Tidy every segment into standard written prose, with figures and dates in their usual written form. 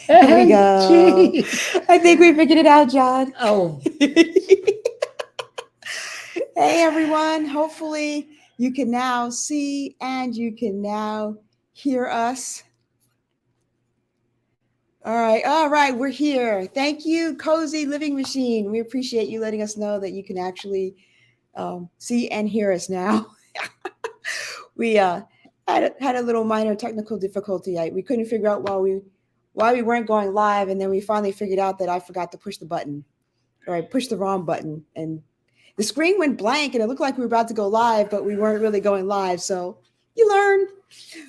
There we go. Gee. I think we figured it out, John. Oh, Hey, everyone. Hopefully, you can now see and you can now hear us. All right, we're here. Thank you, Cozy Living Machine. We appreciate you letting us know that you can actually see and hear us now. We had a little minor technical difficulty. We couldn't figure out why we weren't going live, and then we finally figured out that I forgot to push the button, or I pushed the wrong button, and the screen went blank, and it looked like we were about to go live, but we weren't really going live. So you learn.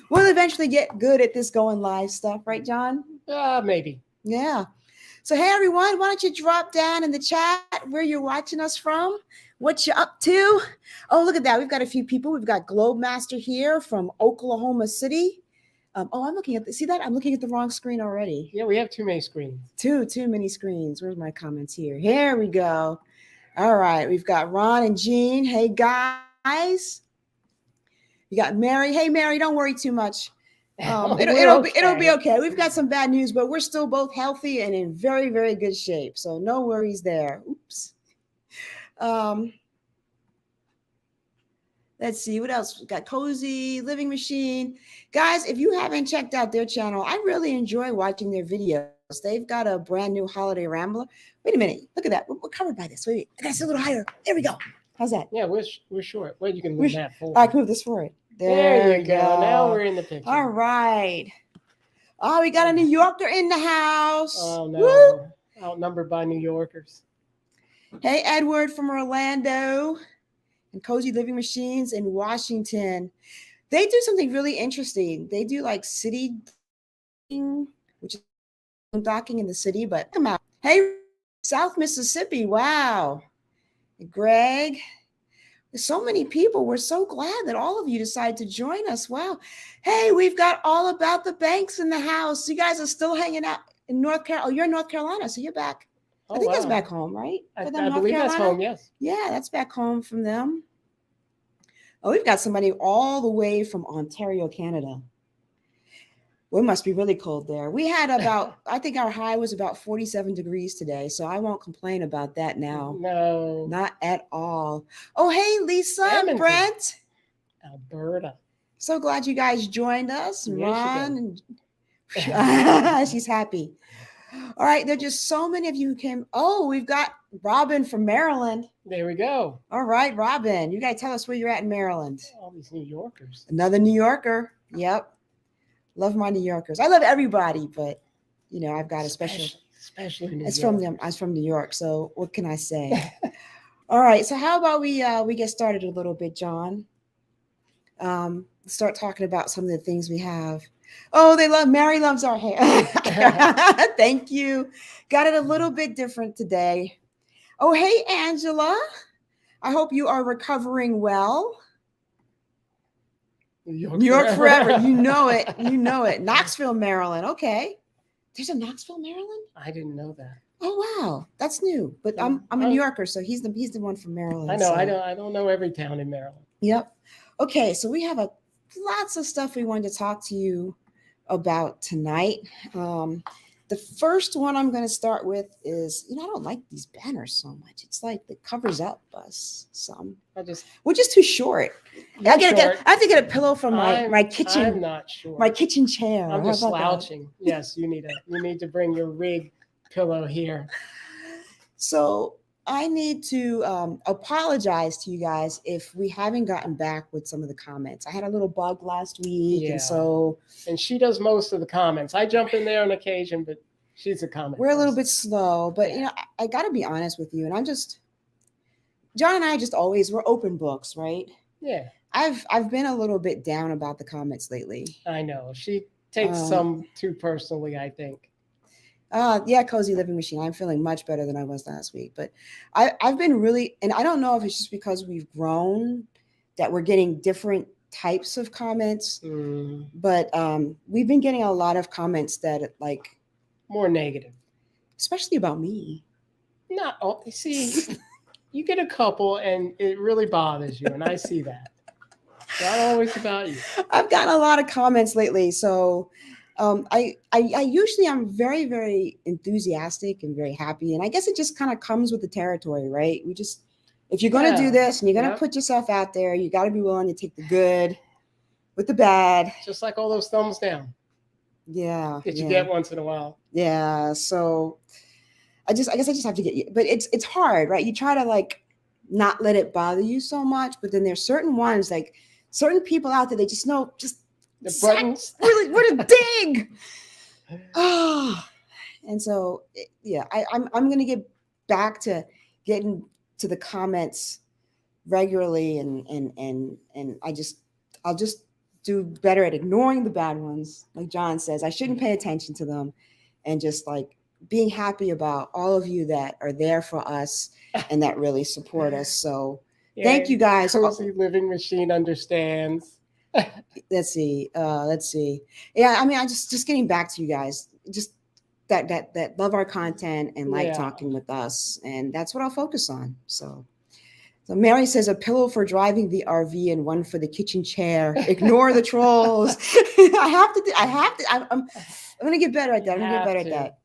We'll eventually get good at this going live stuff, right, John? maybe. Yeah. So, hey, everyone, why don't you drop down in the chat where you're watching us from, what you're up to? Oh, look at that. We've got a few people. We've got Globe Master here from Oklahoma City. I'm looking at see that? I'm looking at the wrong screen already. Yeah, we have too many screens. Too many screens. Where's my comments here? Here we go. All right. We've got Ron and Jean. Hey, guys. You got Mary. Hey, Mary, don't worry too much. It'll be okay. We've got some bad news, but we're still both healthy and in very, very good shape. So no worries there. Oops. Let's see what else. We've got Cozy Living Machine. Guys, if you haven't checked out their channel, I really enjoy watching their videos. They've got a brand new holiday rambler. Wait a minute. Look at that. We're covered by this. Wait. I got to sit a little higher. There we go. How's that? Yeah, we're short. Wait, you can move that forward. I can move this forward. There you go. Now we're in the picture. All right. Oh, we got a New Yorker in the house. Oh, no. Woo! Outnumbered by New Yorkers. Hey, Edward from Orlando and Cozy Living Machines in Washington. They do something really interesting. They do like city, which is docking in the city, but come out. Hey, South Mississippi. Wow. Greg. There's so many people. We're so glad that all of you decided to join us. Wow. Hey, we've got all about the banks in the house. You guys are still hanging out in North Carolina. Oh, you're in North Carolina, so you're back. I think that's back home, right? I believe that's home, yes. Yeah, that's back home from them. Oh, we've got somebody all the way from Ontario, Canada. Well, it must be really cold there. We had about, I think our high was about 47 degrees today, so I won't complain about that now. No. Not at all. Oh, hey, Lisa and Brent. Alberta. So glad you guys joined us. Michigan. Ron. And she's happy. All right, there are just so many of you who came. Oh, we've got Robin from Maryland. There we go. All right, Robin, you guys tell us where you're at in Maryland. All these New Yorkers. Another New Yorker. Yep. Love my New Yorkers. I love everybody, but you know, I've got a special. Especially New York. From them. I'm from New York, so what can I say? All right, so how about we get started a little bit, John? Start talking about some of the things we have. Oh, Mary loves our hair. Thank you. Got it a little bit different today. Oh, hey, Angela. I hope you are recovering well. New York forever. You know it. You know it. Knoxville, Maryland. Okay. There's a Knoxville, Maryland? I didn't know that. Oh, wow. That's new. But I'm a New Yorker, so he's the one from Maryland. I know. So. I don't know every town in Maryland. Yep. Okay, so we have lots of stuff we wanted to talk to you about tonight. The first one I'm going to start with is, I don't like these banners so much. It's like it covers up us some. We're just too short. I have to get a pillow from my kitchen. I'm not sure. My kitchen chair. I'm just slouching. Yes, you need to bring your rig pillow here. So I need to apologize to you guys if we haven't gotten back with some of the comments. I had a little bug last week, and she does most of the comments. I jump in there on occasion, but she's a comment. We're a little bit slow, but I got to be honest with you, and John and I we're open books, right? Yeah. I've been a little bit down about the comments lately. I know she takes some too personally, I think. Yeah, Cozy Living Machine. I'm feeling much better than I was last week. But I've been really, and I don't know if it's just because we've grown that we're getting different types of comments. But we've been getting a lot of comments that like more negative, especially about me. Not all. See, you get a couple, and it really bothers you, and I see that. Not always about you. I've gotten a lot of comments lately, so. I usually I'm very, very enthusiastic and very happy. And I guess it just kind of comes with the territory, right? If you're going to do this and you're going to put yourself out there, you got to be willing to take the good with the bad. Just like all those thumbs down. Yeah. That you get once in a while. Yeah. So I guess I just have to get you, but it's hard, right? You try to like not let it bother you so much, but then there's certain ones, like certain people out there, they just know just the buttons. Really, what a dig. And so yeah, I'm gonna get back to getting to the comments regularly, and I'll just do better at ignoring the bad ones. Like John says, I shouldn't pay attention to them, and just like being happy about all of you that are there for us and that really support us. So thank you guys. Cozy Living Machine understands. Let's see. Yeah, I mean, I just getting back to you guys. Just that love our content and like talking with us, and that's what I'll focus on. So Mary says a pillow for driving the RV and one for the kitchen chair. Ignore the trolls. I have to. I'm gonna get better at that. I'm gonna get better at that.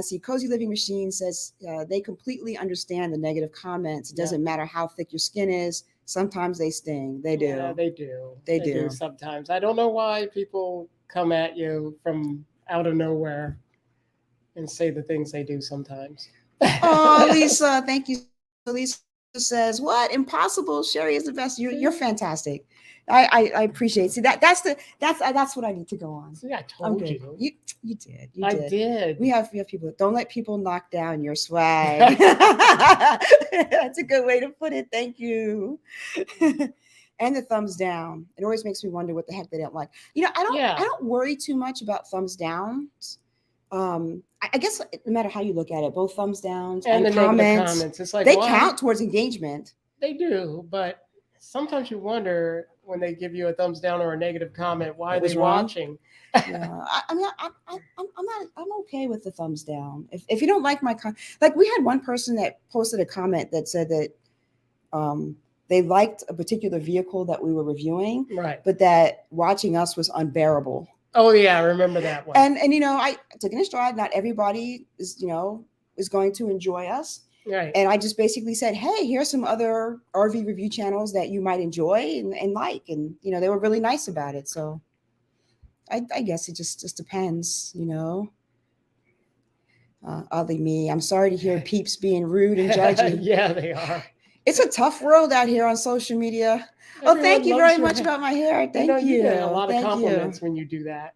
See, Cozy Living Machine says they completely understand the negative comments. It doesn't matter how thick your skin is. Sometimes they sting. They do. Yeah, they do. They do sometimes. I don't know why people come at you from out of nowhere and say the things they do sometimes. Oh, Lisa, thank you. Lisa says, "What? Impossible? Sherri is the best. You're fantastic. I appreciate it. See that's what I need to go on." See, I told you. You did. I did. We have people. Don't let people knock down your swag. That's a good way to put it. Thank you. And the thumbs down. It always makes me wonder what the heck they don't like. I don't worry too much about thumbs downs. I guess no matter how you look at it, both thumbs downs and the comments, it's like they count towards engagement. They do, but sometimes you wonder when they give you a thumbs down or a negative comment, why are they watching? Yeah, I mean, I'm okay with the thumbs down. If you don't like my like we had one person that posted a comment that said that they liked a particular vehicle that we were reviewing, right? But that watching us was unbearable. Oh yeah, I remember that one. And I took it in stride. Not everybody is going to enjoy us. Right. And I just basically said, hey, here's some other RV review channels that you might enjoy and like. And, they were really nice about it. So I guess it just depends, Oddly me. I'm sorry to hear peeps being rude and judgy. Yeah, they are. It's a tough world out here on social media. Everyone thank you very much about my hair. Thank you. You get a lot of compliments when you do that.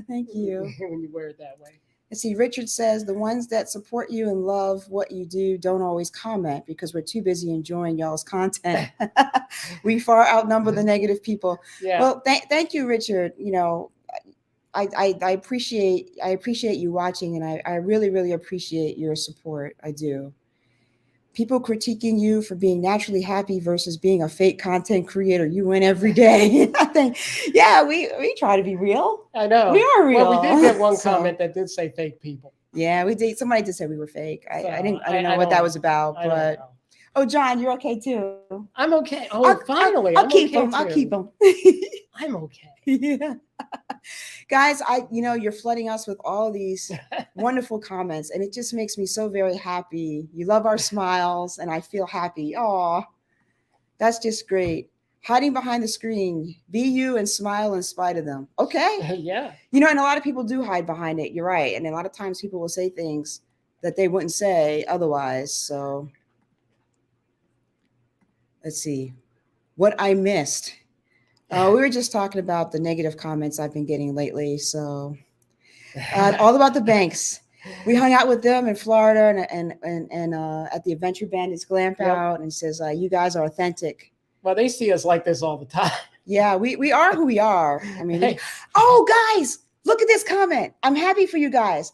Thank you. When you wear it that way. And see, Richard says the ones that support you and love what you do don't always comment because we're too busy enjoying y'all's content. We far outnumber the negative people. Yeah. Well, thank you, Richard. I appreciate you watching, and I really, really appreciate your support. I do. People critiquing you for being naturally happy versus being a fake content creator. You win every day. I think, we try to be real. I know. We are real. Well, we did get one comment that did say fake people. Yeah, we did. Somebody did say we were fake. I didn't know what that was about, but oh, John, you're okay too. I'm okay. Oh, finally. I'll keep them. I'll keep them. I'm okay. Yeah. Guys, you're flooding us with all these wonderful comments, and it just makes me so very happy. You love our smiles, and I feel happy. Oh, that's just great. Hiding behind the screen, be you and smile in spite of them. Okay. Yeah. And a lot of people do hide behind it. You're right. And a lot of times people will say things that they wouldn't say otherwise. So let's see what I missed. We were just talking about the negative comments I've been getting lately. So all about the banks. We hung out with them in Florida and at the Adventure Bandits Glamp Out, and says, you guys are authentic. Well, they see us like this all the time. Yeah, we are who we are. I mean, oh, guys, look at this comment. I'm happy for you guys.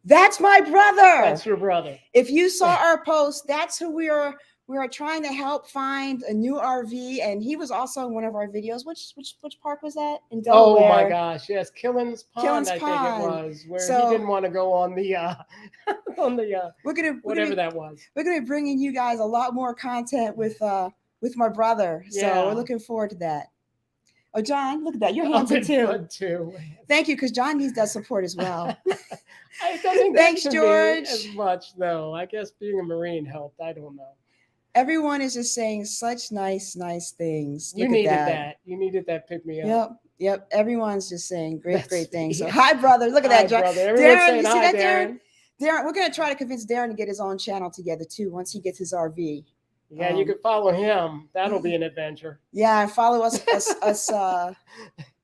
That's my brother. That's your brother. If you saw our post, that's who we are. We are trying to help find a new RV, and he was also in one of our videos. Which park was that? In Delaware. Oh my gosh, yes, Killen's Pond. I think it was where he didn't want to go on the we're gonna whatever that was. We're gonna be bringing you guys a lot more content with my brother. So we're looking forward to that. Oh, John, look at that. Your hands are too. Too. Thank you, because John needs that support as well. It doesn't Thanks, get to George. me as much, though. I guess being a Marine helped. I don't know. Everyone is just saying such nice things. You Look needed at that. You needed that pick me up. Yep. Yep. Everyone's just saying great things. So, Yeah. hi, brother. Look at Hi, that, John. brother. Everyone's saying you see hi, that, Darren? Darren, we're going to try to convince Darren to get his own channel together, too, once he gets his RV. Yeah, you can follow him. That'll be an adventure. Yeah, and follow us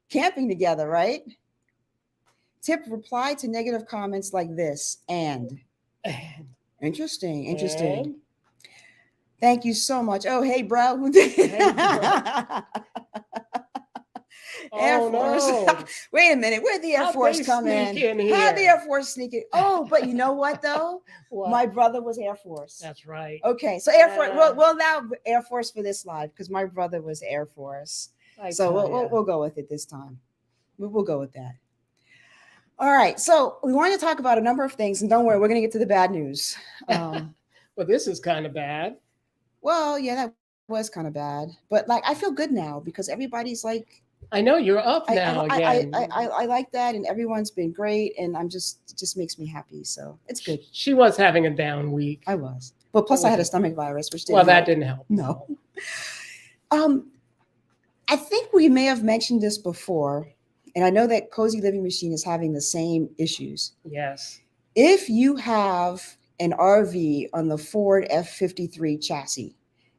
camping together, right? Tip, reply to negative comments like this. And. Interesting. And? Thank you so much. Oh, hey, bro. Air Force. No. Wait a minute. Where'd the Air Force come in? How'd the Air Force sneak in? Oh, but you know what, though? What? My brother was Air Force. That's right. Okay, so Air Force. Well, now Air Force for this live because my brother was Air Force. So we'll go with it this time. We'll go with that. All right. So we wanted to talk about a number of things, and don't worry, we're going to get to the bad news. Well, this is kind of bad. Well, yeah, that was kind of bad, but like I feel good now because everybody's like. I know you're up now again. I like that, and everyone's been great, and it just makes me happy. So it's good. She was having a down week. I was, but plus I had a stomach virus, which didn't help. That didn't help. No. I think we may have mentioned this before, and I know that Cozy Living Machine is having the same issues. Yes. If you have an RV on the Ford F-53 chassis,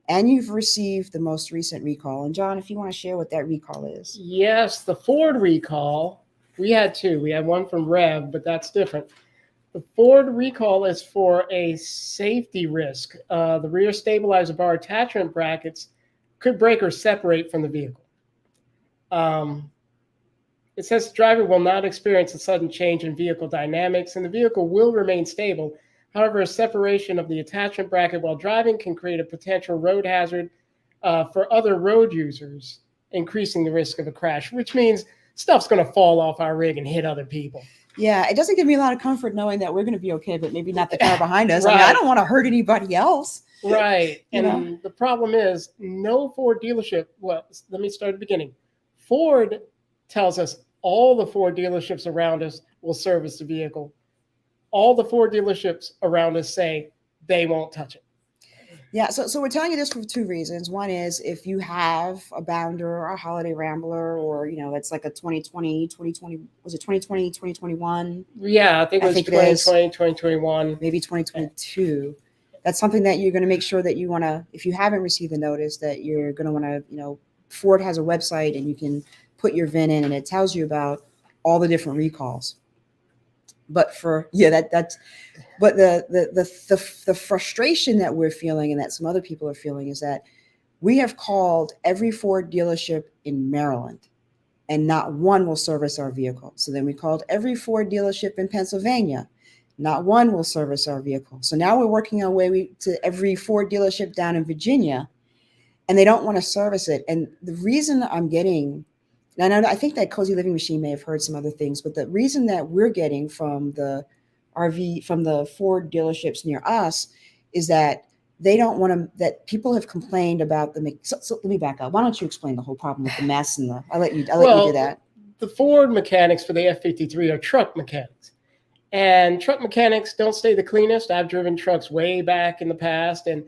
and you've received the most recent recall. And John, if you want to share what that recall is. Yes, the Ford recall. We had two. We had one from Rev, but that's different. The Ford recall is for a safety risk. The rear stabilizer bar attachment brackets could break or separate from the vehicle. It says the driver will not experience a sudden change in vehicle dynamics, and the vehicle will remain stable. However, a separation of the attachment bracket while driving can create a potential road hazard for other road users, increasing the risk of a crash, which means stuff's going to fall off our rig and hit other people. Yeah, it doesn't give me a lot of comfort knowing that we're going to be okay, but maybe not the car behind us. Right. I mean, I don't want to hurt anybody else. Right. And the problem is no Ford dealership. Well, let me start at the beginning. Ford tells us all the Ford dealerships around us will service the vehicle. All the Ford dealerships around us say they won't touch it. Yeah, so we're telling you this for two reasons. One is if you have a Bounder or a Holiday Rambler or, that's like a 2020, was it 2020, 2021? Yeah, I think it was 2020, 2021. Maybe 2022. That's something that you're going to make sure that you want to, if you haven't received the notice, that you're going to want to, Ford has a website and you can put your VIN in and it tells you about all the different recalls. But but the frustration that we're feeling and that some other people are feeling is that we have called every Ford dealership in Maryland and not one will service our vehicle. So then we called every Ford dealership in Pennsylvania. Not one will service our vehicle. So now we're working our way to every Ford dealership down in Virginia and they don't want to service it. And the reason I'm getting, and I think that Cozy Living Machine may have heard some other things, but the reason that we're getting from the Ford dealerships near us is that they don't want to, that people have complained about so let me back up. Why don't you explain the whole problem with the mess and I'll let you do that. The Ford mechanics for the F-53 are truck mechanics. And truck mechanics don't stay the cleanest. I've driven trucks way back in the past, and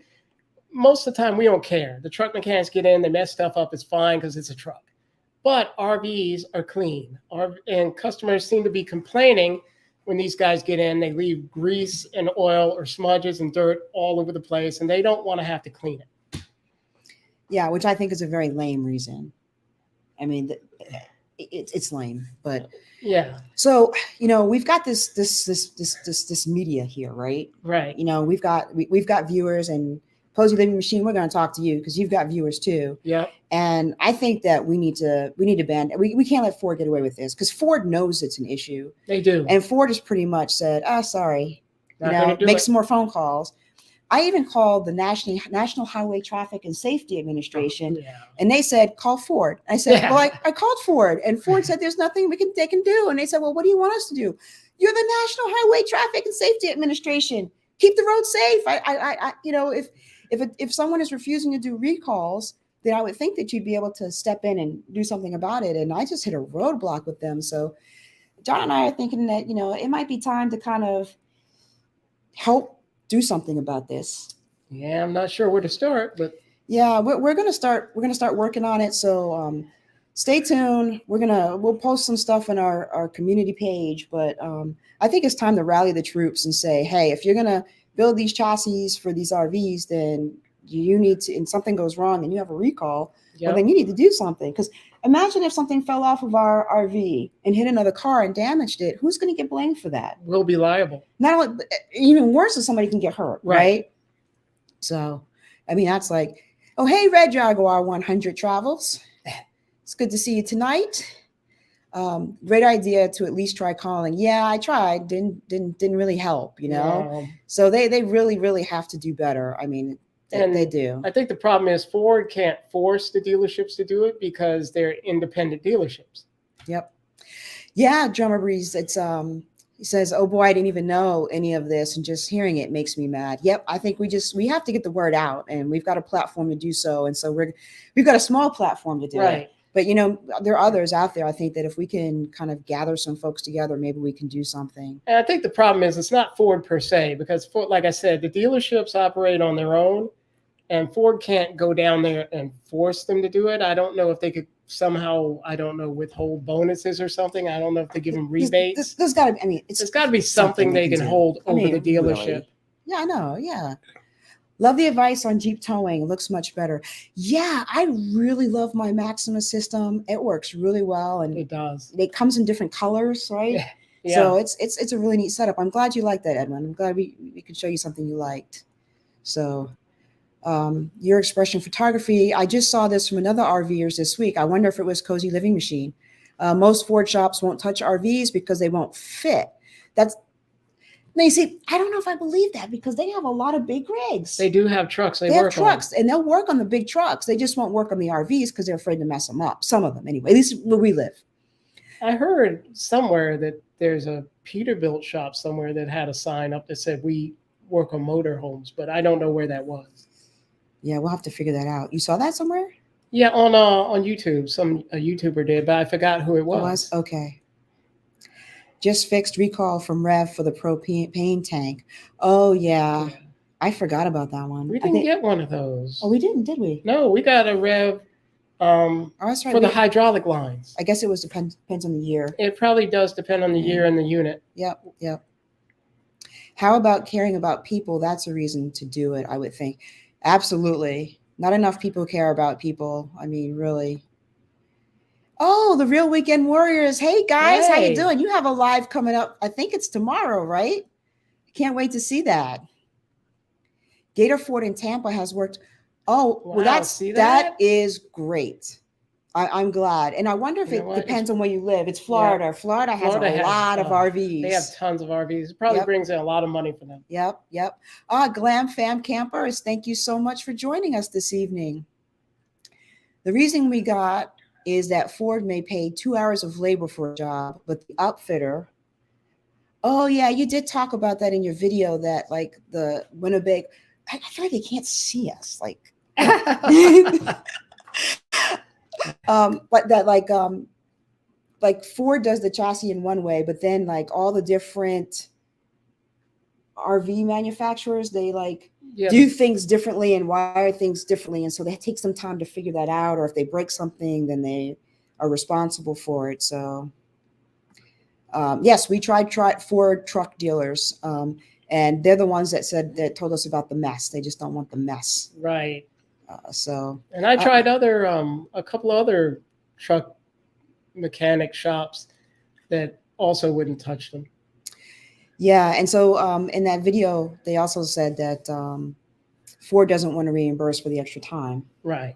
most of the time we don't care. The truck mechanics get in, they mess stuff up, it's fine because it's a truck. But RVs are clean, and customers seem to be complaining when these guys get in. They leave grease and oil or smudges and dirt all over the place, and they don't want to have to clean it. Yeah, which I think is a very lame reason. I mean, it's lame, but yeah. So we've got this media here, right? Right. We've got viewers and. Cozy Living Machine, we're going to talk to you because you've got viewers too. Yeah. And I think that we need to ban. We can't let Ford get away with this because Ford knows it's an issue. They do. And Ford has pretty much said, sorry, make some more phone calls. I even called the National Highway Traffic and Safety Administration, and they said, call Ford. I said, well, I called Ford, and Ford said, there's nothing they can do. And they said, well, what do you want us to do? You're the National Highway Traffic and Safety Administration. Keep the road safe. If someone is refusing to do recalls, then I would think that you'd be able to step in and do something about it. And I just hit a roadblock with them. So John and I are thinking that, it might be time to kind of help do something about this. Yeah, I'm not sure where to start, but yeah, we're gonna start working on it. So stay tuned. We'll post some stuff on our community page, but I think it's time to rally the troops and say, hey, if you're gonna build these chassis for these RVs, then you need to, and something goes wrong and you have a recall, well, then you need to do something. Because imagine if something fell off of our RV and hit another car and damaged it. Who's going to get blamed for that? We'll be liable. Not only, even worse, if somebody can get hurt, right? So, I mean, that's like, oh, hey, Red Jaguar 100 Travels. It's good to see you tonight. Great idea to at least try calling. Yeah, I tried. Didn't really help, So they really have to do better. I mean, they do. I think the problem is Ford can't force the dealerships to do it because they're independent dealerships. Yep. Yeah, Drummer Breeze. It's he says, "Oh boy, I didn't even know any of this, and just hearing it makes me mad." Yep, I think we have to get the word out, and we've got a platform to do so, and so we've got a small platform to do it. But there are others out there. I think that if we can kind of gather some folks together, maybe we can do something. And I think the problem is it's not Ford per se, because Ford, like I said, the dealerships operate on their own. And Ford can't go down there and force them to do it. I don't know if they could somehow, withhold bonuses or something. I don't know if they give them rebates. There's got to, there's got to be something they can hold over the dealership. Really. Yeah, I know. Yeah. Love the advice on Jeep towing. It looks much better. Yeah, I really love my Maxima system. It works really well. And it does. It comes in different colors, right? Yeah. So it's a really neat setup. I'm glad you like that, Edwin. I'm glad we could show you something you liked. So your expression photography. I just saw this from another RVers this week. I wonder if it was Cozy Living Machine. Most Ford shops won't touch RVs because they won't fit. Now you see, I don't know if I believe that, because they have a lot of big rigs. They do have trucks. They have trucks, and they'll work on the big trucks. They just won't work on the RVs because they're afraid to mess them up. Some of them, anyway. At least where we live. I heard somewhere that there's a Peterbilt shop somewhere that had a sign up that said we work on motorhomes, but I don't know where that was. Yeah, we'll have to figure that out. You saw that somewhere? Yeah, on YouTube. A YouTuber did, but I forgot who it was. Okay. Just fixed recall from Rev for the propane tank. Oh, yeah. I forgot about that one. We didn't get one of those. Oh, we didn't, did we? No, we got a Rev that's right. For the hydraulic lines. I guess it depends on the year. It probably does depend on the year and the unit. Yep. How about caring about people? That's a reason to do it, I would think. Absolutely. Not enough people care about people. I mean, really. Oh, the Real Weekend Warriors. Hey, guys. How you doing? You have a live coming up. I think it's tomorrow, right? Can't wait to see that. Gator Ford in Tampa has worked. Oh, wow, well, that is great. I'm glad. And I wonder if it depends on where you live. It's Florida. Yeah. Florida has a lot of RVs. They have tons of RVs. It probably brings in a lot of money for them. Yep. Glam Fam Campers, thank you so much for joining us this evening. The reason we got is that Ford may pay 2 hours of labor for a job, but the upfitter. Oh, yeah, you did talk about that in your video, that like the Winnipeg. I feel like they can't see us. Like, but that like Ford does the chassis in one way, but then like all the different RV manufacturers, they do things differently and wire things differently. And so they take some time to figure that out, or if they break something, then they are responsible for it. So yes, we tried Ford truck dealers, and they're the ones that told us about the mess. They just don't want the mess. Right. And I tried a couple other truck mechanic shops that also wouldn't touch them. Yeah, and so in that video, they also said that Ford doesn't want to reimburse for the extra time. Right.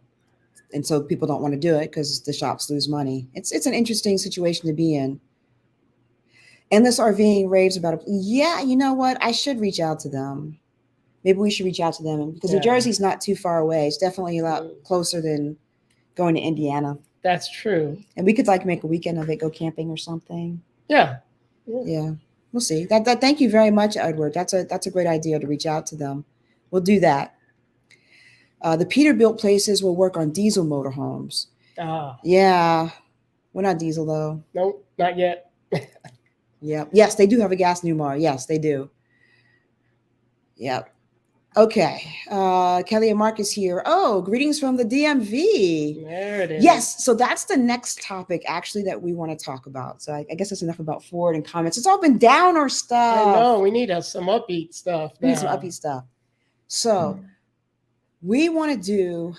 And so people don't want to do it because the shops lose money. It's an interesting situation to be in. Endless RVing raves about it. Yeah, you know what? I should reach out to them. Maybe we should reach out to them, because New Jersey's not too far away. It's definitely a lot closer than going to Indiana. That's true. And we could make a weekend of it, go camping or something. Yeah. We'll see. That thank you very much, Edward. That's a great idea to reach out to them. We'll do that. The Peterbilt places will work on diesel motorhomes. Ah, Yeah, we're not diesel though. nope, not yet. Yep. Yes, they do have a gas Newmar. Yes, they do. Yep. Okay. Kelly and Marcus here. Oh, greetings from the DMV. There it is. Yes. So that's the next topic actually that we want to talk about. So I guess that's enough about Ford and comments. It's all been downer stuff. I know. We need some upbeat stuff. We need some upbeat stuff. So we want to do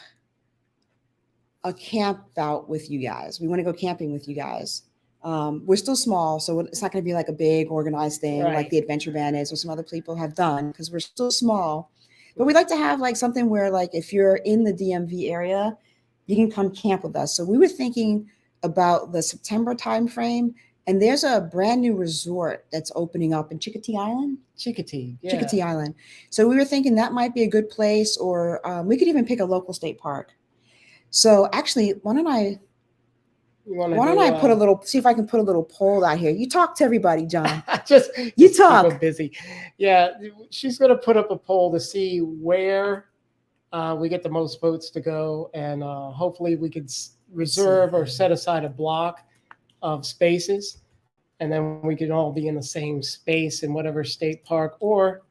a camp out with you guys. We want to go camping with you guys. We're still small, so it's not going to be like a big organized thing like the Adventure Bandits or some other people have done because we're still small. But we'd like to have like something where like if you're in the DMV area, you can come camp with us. So we were thinking about the September timeframe, and there's a brand new resort that's opening up in Chickatee Island. Chickatee Island. So we were thinking that might be a good place, or we could even pick a local state park. So actually, why don't I put a little, see if I can put a little poll out here. You talk to everybody, John. just you talk. Keep busy. Yeah, she's going to put up a poll to see where we get the most votes to go, and hopefully we could reserve or set aside a block of spaces, and then we could all be in the same space in whatever state park or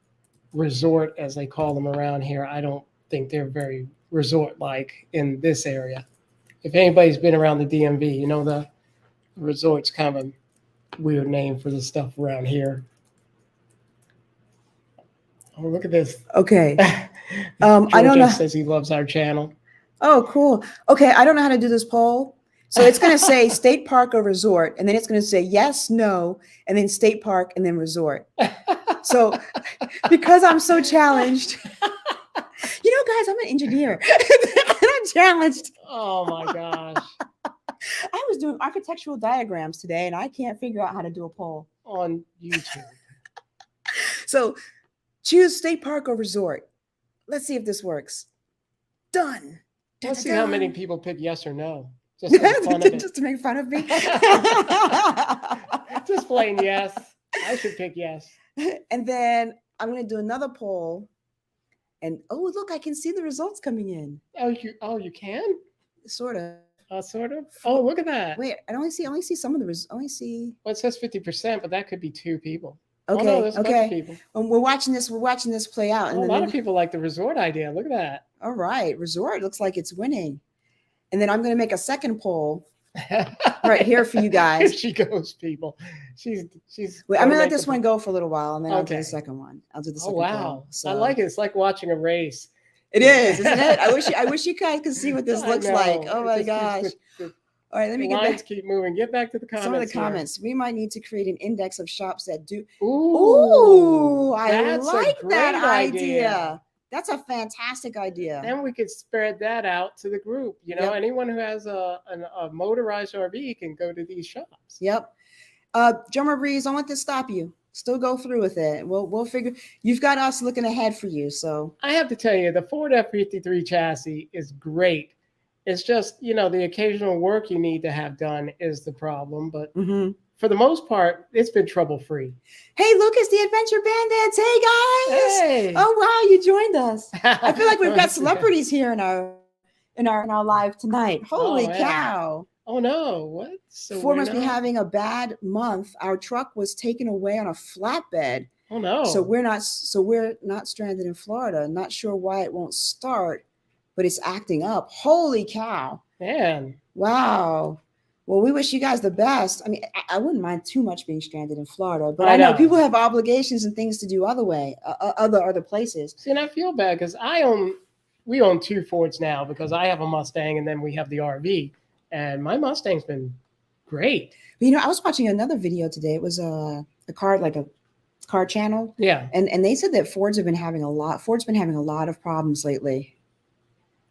resort, as they call them around here. I don't think they're very resort-like in this area. If anybody's been around the DMV, you know the resort's kind of a weird name for the stuff around here. Oh, look at this. Okay. I don't know. Says he loves our channel. Oh, cool. Okay, I don't know how to do this poll. So it's going to say state park or resort, and then it's going to say yes, no, and then state park, and then resort. So because I'm so challenged, guys, I'm an engineer. I'm challenged. Oh my gosh. I was doing architectural diagrams today, and I can't figure out how to do a poll on YouTube. So choose state park or resort. Let's see if this works. Done. Let's see how many people pick yes or no. Just, just to make fun of me. Just plain yes. I should pick yes. And then I'm going to do another poll. And oh, look, I can see the results coming in. Oh, you can? Sort of. Sort of. Oh, look at that. Wait, I only see some of the results. Only see. Well, it says 50%, but that could be 2 people. Okay. Oh, no, there's a bunch of people. We're watching this play out. And a lot of people like the resort idea. Look at that. All right, resort looks like it's winning. And then I'm going to make a second poll right here for you guys. Here she goes, people. She's. Wait, I'm going to let this one go for a little while, and then I'll do the second one. I'll do the second wow. poll. So. I like it. It's like watching a race. It is, isn't it? I wish you guys could see what this looks like. Oh my gosh. All right, let me get back. Keep moving. Get back to the comments. Some of the comments. We might need to create an index of shops that do. Ooh, I like that idea. That's a fantastic idea. Then we could spread that out to the group. Anyone who has a motorized RV can go to these shops. Yep. Drummer Breeze, don't let this stop you. Still go through with it. We'll figure. You've got us looking ahead for you. So I have to tell you, the Ford F-53 chassis is great. It's just, the occasional work you need to have done is the problem. But for the most part, it's been trouble-free. Hey, look, it's the Adventure Bandits. Hey, guys. Hey. Oh, wow, you joined us. I feel like we've got celebrities here in our live tonight. Holy cow. Oh, no. What? So Ford must be having a bad month. Our truck was taken away on a flatbed. Oh, no. So we're not stranded in Florida. Not sure why it won't start, but it's acting up. Holy cow. Man. Wow. Well, we wish you guys the best. I mean, I wouldn't mind too much being stranded in Florida, but I know people have obligations and things to do other places. See, and I feel bad because we own 2 Fords now because I have a Mustang and then we have the RV, and my Mustang's been great. But, I was watching another video today. It was a car channel. Yeah. And they said that Ford's been having a lot of problems lately.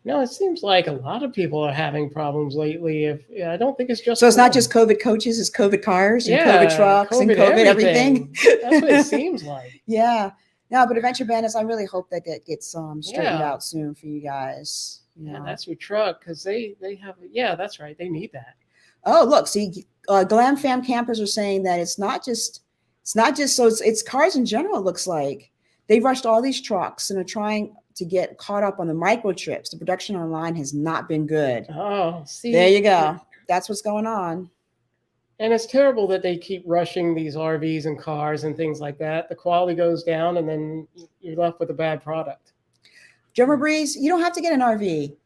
No, it seems like a lot of people are having problems lately. I don't think it's just so. It's not just COVID coaches; it's COVID cars and COVID trucks and COVID everything. That's what it seems like. Yeah, no, but Adventure Bandits, I really hope that gets straightened out soon for you guys. Yeah, that's your truck because they have. Yeah, that's right. They need that. Oh, look, see, Glam Fam campers are saying that it's not just so it's cars in general. It looks like they rushed all these trucks and are trying to get caught up on the microtrips. The production online has not been good. Oh, see. There you go. That's what's going on. And it's terrible that they keep rushing these RVs and cars and things like that. The quality goes down, and then you're left with a bad product. Drummer Breeze, you don't have to get an RV.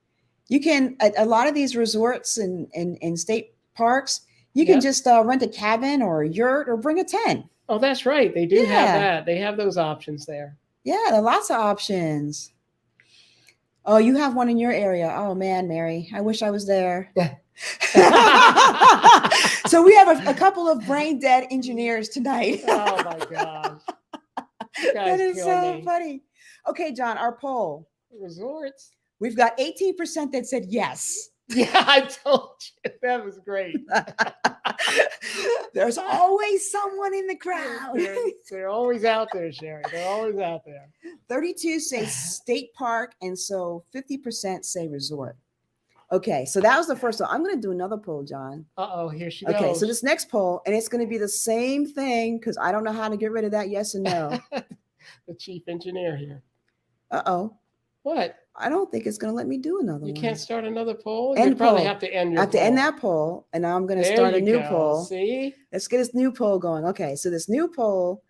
You can, a lot of these resorts and state parks, you can just rent a cabin or a yurt or bring a tent. Oh, that's right. They do have that. They have those options there. Yeah, there are lots of options. Oh, you have one in your area. Oh, man, Mary, I wish I was there. So we have a couple of brain dead engineers tonight. Oh, my gosh. That is so funny. Okay, John, our poll. Resorts. We've got 18% that said yes. Yeah, I told you. That was great. There's always someone in the crowd. They're always out there, Sherri. They're always out there. 32 say state park, and so 50% say resort. Okay, so that was the first one. I'm going to do another poll, John. Uh-oh, here she goes. Okay, so this next poll, and it's going to be the same thing because I don't know how to get rid of that yes and no. The chief engineer here. Uh-oh. What? I don't think it's going to let me do another one. You can't start another poll? You probably have to end your poll. I have to end that poll, and now I'm going to start a new poll. See? Let's get this new poll going. Okay, so this new poll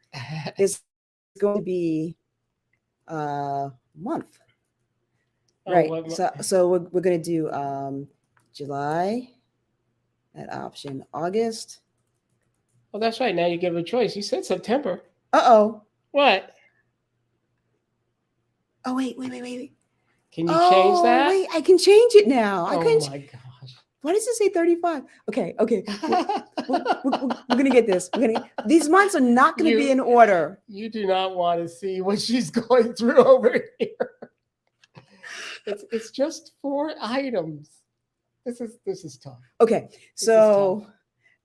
is going to be month. Right. So we're going to do July, that option, August. Oh, that's right. Now you give a choice. You said September. Uh-oh. What? Oh, wait. Can you change that? Wait, I can change it now. Oh, my gosh. Why does it say 35? Okay. We're going to get this. These months are not going to be in order. You do not want to see what she's going through over here. It's just 4 items. This is tough. Okay, so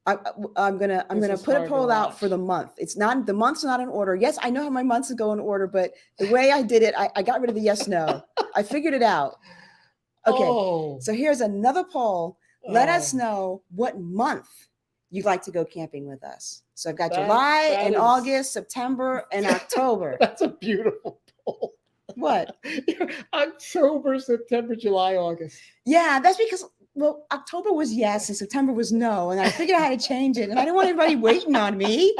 I'm gonna put a poll out for the month. The month's not in order. Yes, I know how my months go in order, but the way I did it, I got rid of the yes no. I figured it out. Okay, so here's another poll. Let us know what month you'd like to go camping with us. So I've got July and August, September, and October. That's a beautiful poll. What? October, September, July, August. Yeah, that's because, well, October was yes and September was no. And I figured out how to change it. And I didn't want anybody waiting on me.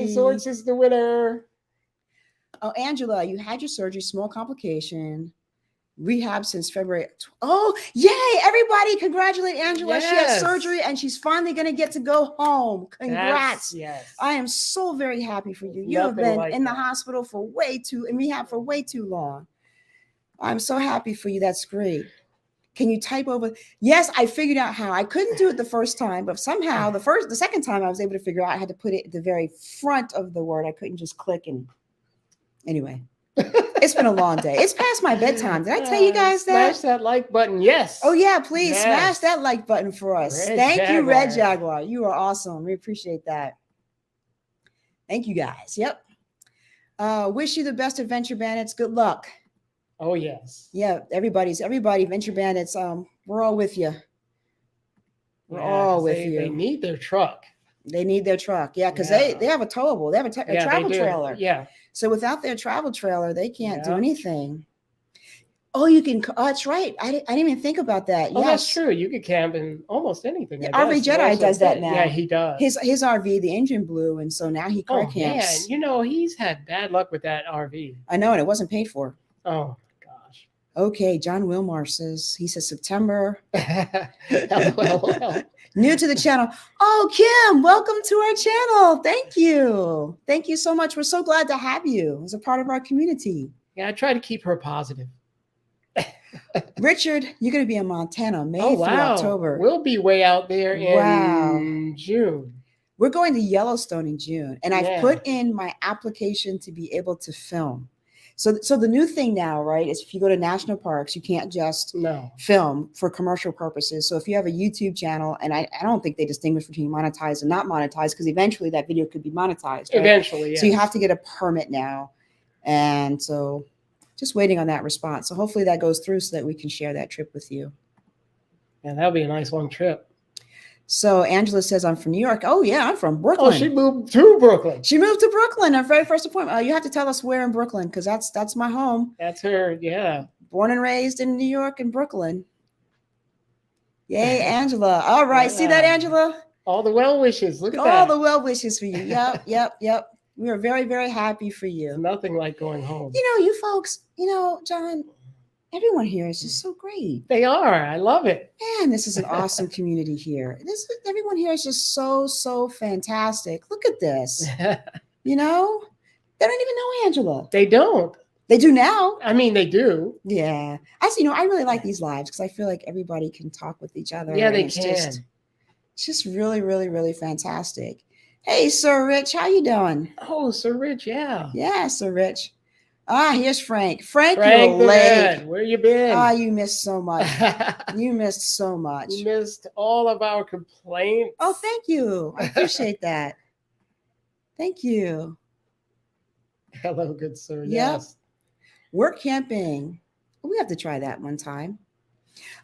Resorts is the winner. Oh, Angela, you had your surgery, small complication. Rehab since February. Oh, yay. Everybody congratulate Angela. Yes. She had surgery and she's finally going to get to go home. Congrats. Yes. I am so very happy for you. You have been in the hospital for in rehab for way too long. I'm so happy for you. That's great. Can you type over? Yes, I figured out how. I couldn't do it the first time, but somehow the second time I was able to figure out I had to put it at the very front of the word. I couldn't just click and anyway. It's been a long day. It's past my bedtime. Did I tell you guys that? Smash that like button. Yes. Oh, yeah. Please smash that like button for us. Thank you, Red Jaguar. You are awesome. We appreciate that. Thank you, guys. Yep. Wish you the best, Adventure Bandits. Good luck. Oh, yes. Yeah. Everybody, Adventure Bandits. We're all with you. We're all with you. They need their truck. They need their truck. Yeah. Because they have a towable. They have a travel trailer. Yeah. So without their travel trailer, they can't do anything. Oh, you can. Oh, that's right. I didn't even think about that. Oh, that's true. You could camp in almost anything. RV Jedi does that now. Yeah, he does. His RV, the engine blew, and so now he car camps. Man, you know, he's had bad luck with that RV. I know, and it wasn't paid for. Oh, gosh. Okay, John Wilmar says September. Well. New to the channel. Oh, Kim, welcome to our channel. Thank you. Thank you so much. We're so glad to have you as a part of our community. Yeah, I try to keep her positive. Richard, you're going to be in Montana, May through October. We'll be way out there in June. We're going to Yellowstone in June, and I've put in my application to be able to film. So the new thing now, right, is if you go to national parks, you can't just film for commercial purposes. So if you have a YouTube channel, and I don't think they distinguish between monetized and not monetized, because eventually that video could be monetized. Right? Eventually, yeah. So you have to get a permit now. And so just waiting on that response. So hopefully that goes through so that we can share that trip with you. Yeah, that'll be a nice long trip. So Angela says, I'm from New York. Oh, yeah, I'm from Brooklyn. Oh, she moved to Brooklyn. She moved to Brooklyn, her very first appointment. You have to tell us where in Brooklyn, because that's my home. That's her, yeah. Born and raised in New York and Brooklyn. Yay, Angela. All right. See that, Angela? All the well wishes. Look at that. All the well wishes for you. Yep, yep. We are very, very happy for you. It's nothing like going home. You folks, John, everyone here is just so great. They are. I love it. Man, this is an awesome community here. Everyone here is just so fantastic. Look at this. They don't even know Angela. They don't. They do now. I mean, they do. Yeah. I really like these lives because I feel like everybody can talk with each other. Yeah, they it's can. It's just really, really, really fantastic. Hey, Sir Rich, how you doing? Oh, Sir Rich, yeah. Yeah, Sir Rich. Here's Frank. Frank, you're late. Man, where you been? You missed so much. You missed so much. You missed all of our complaints. Oh, thank you. I appreciate that. Thank you. Hello, good sir. Yep. Yes. Work camping. We have to try that one time.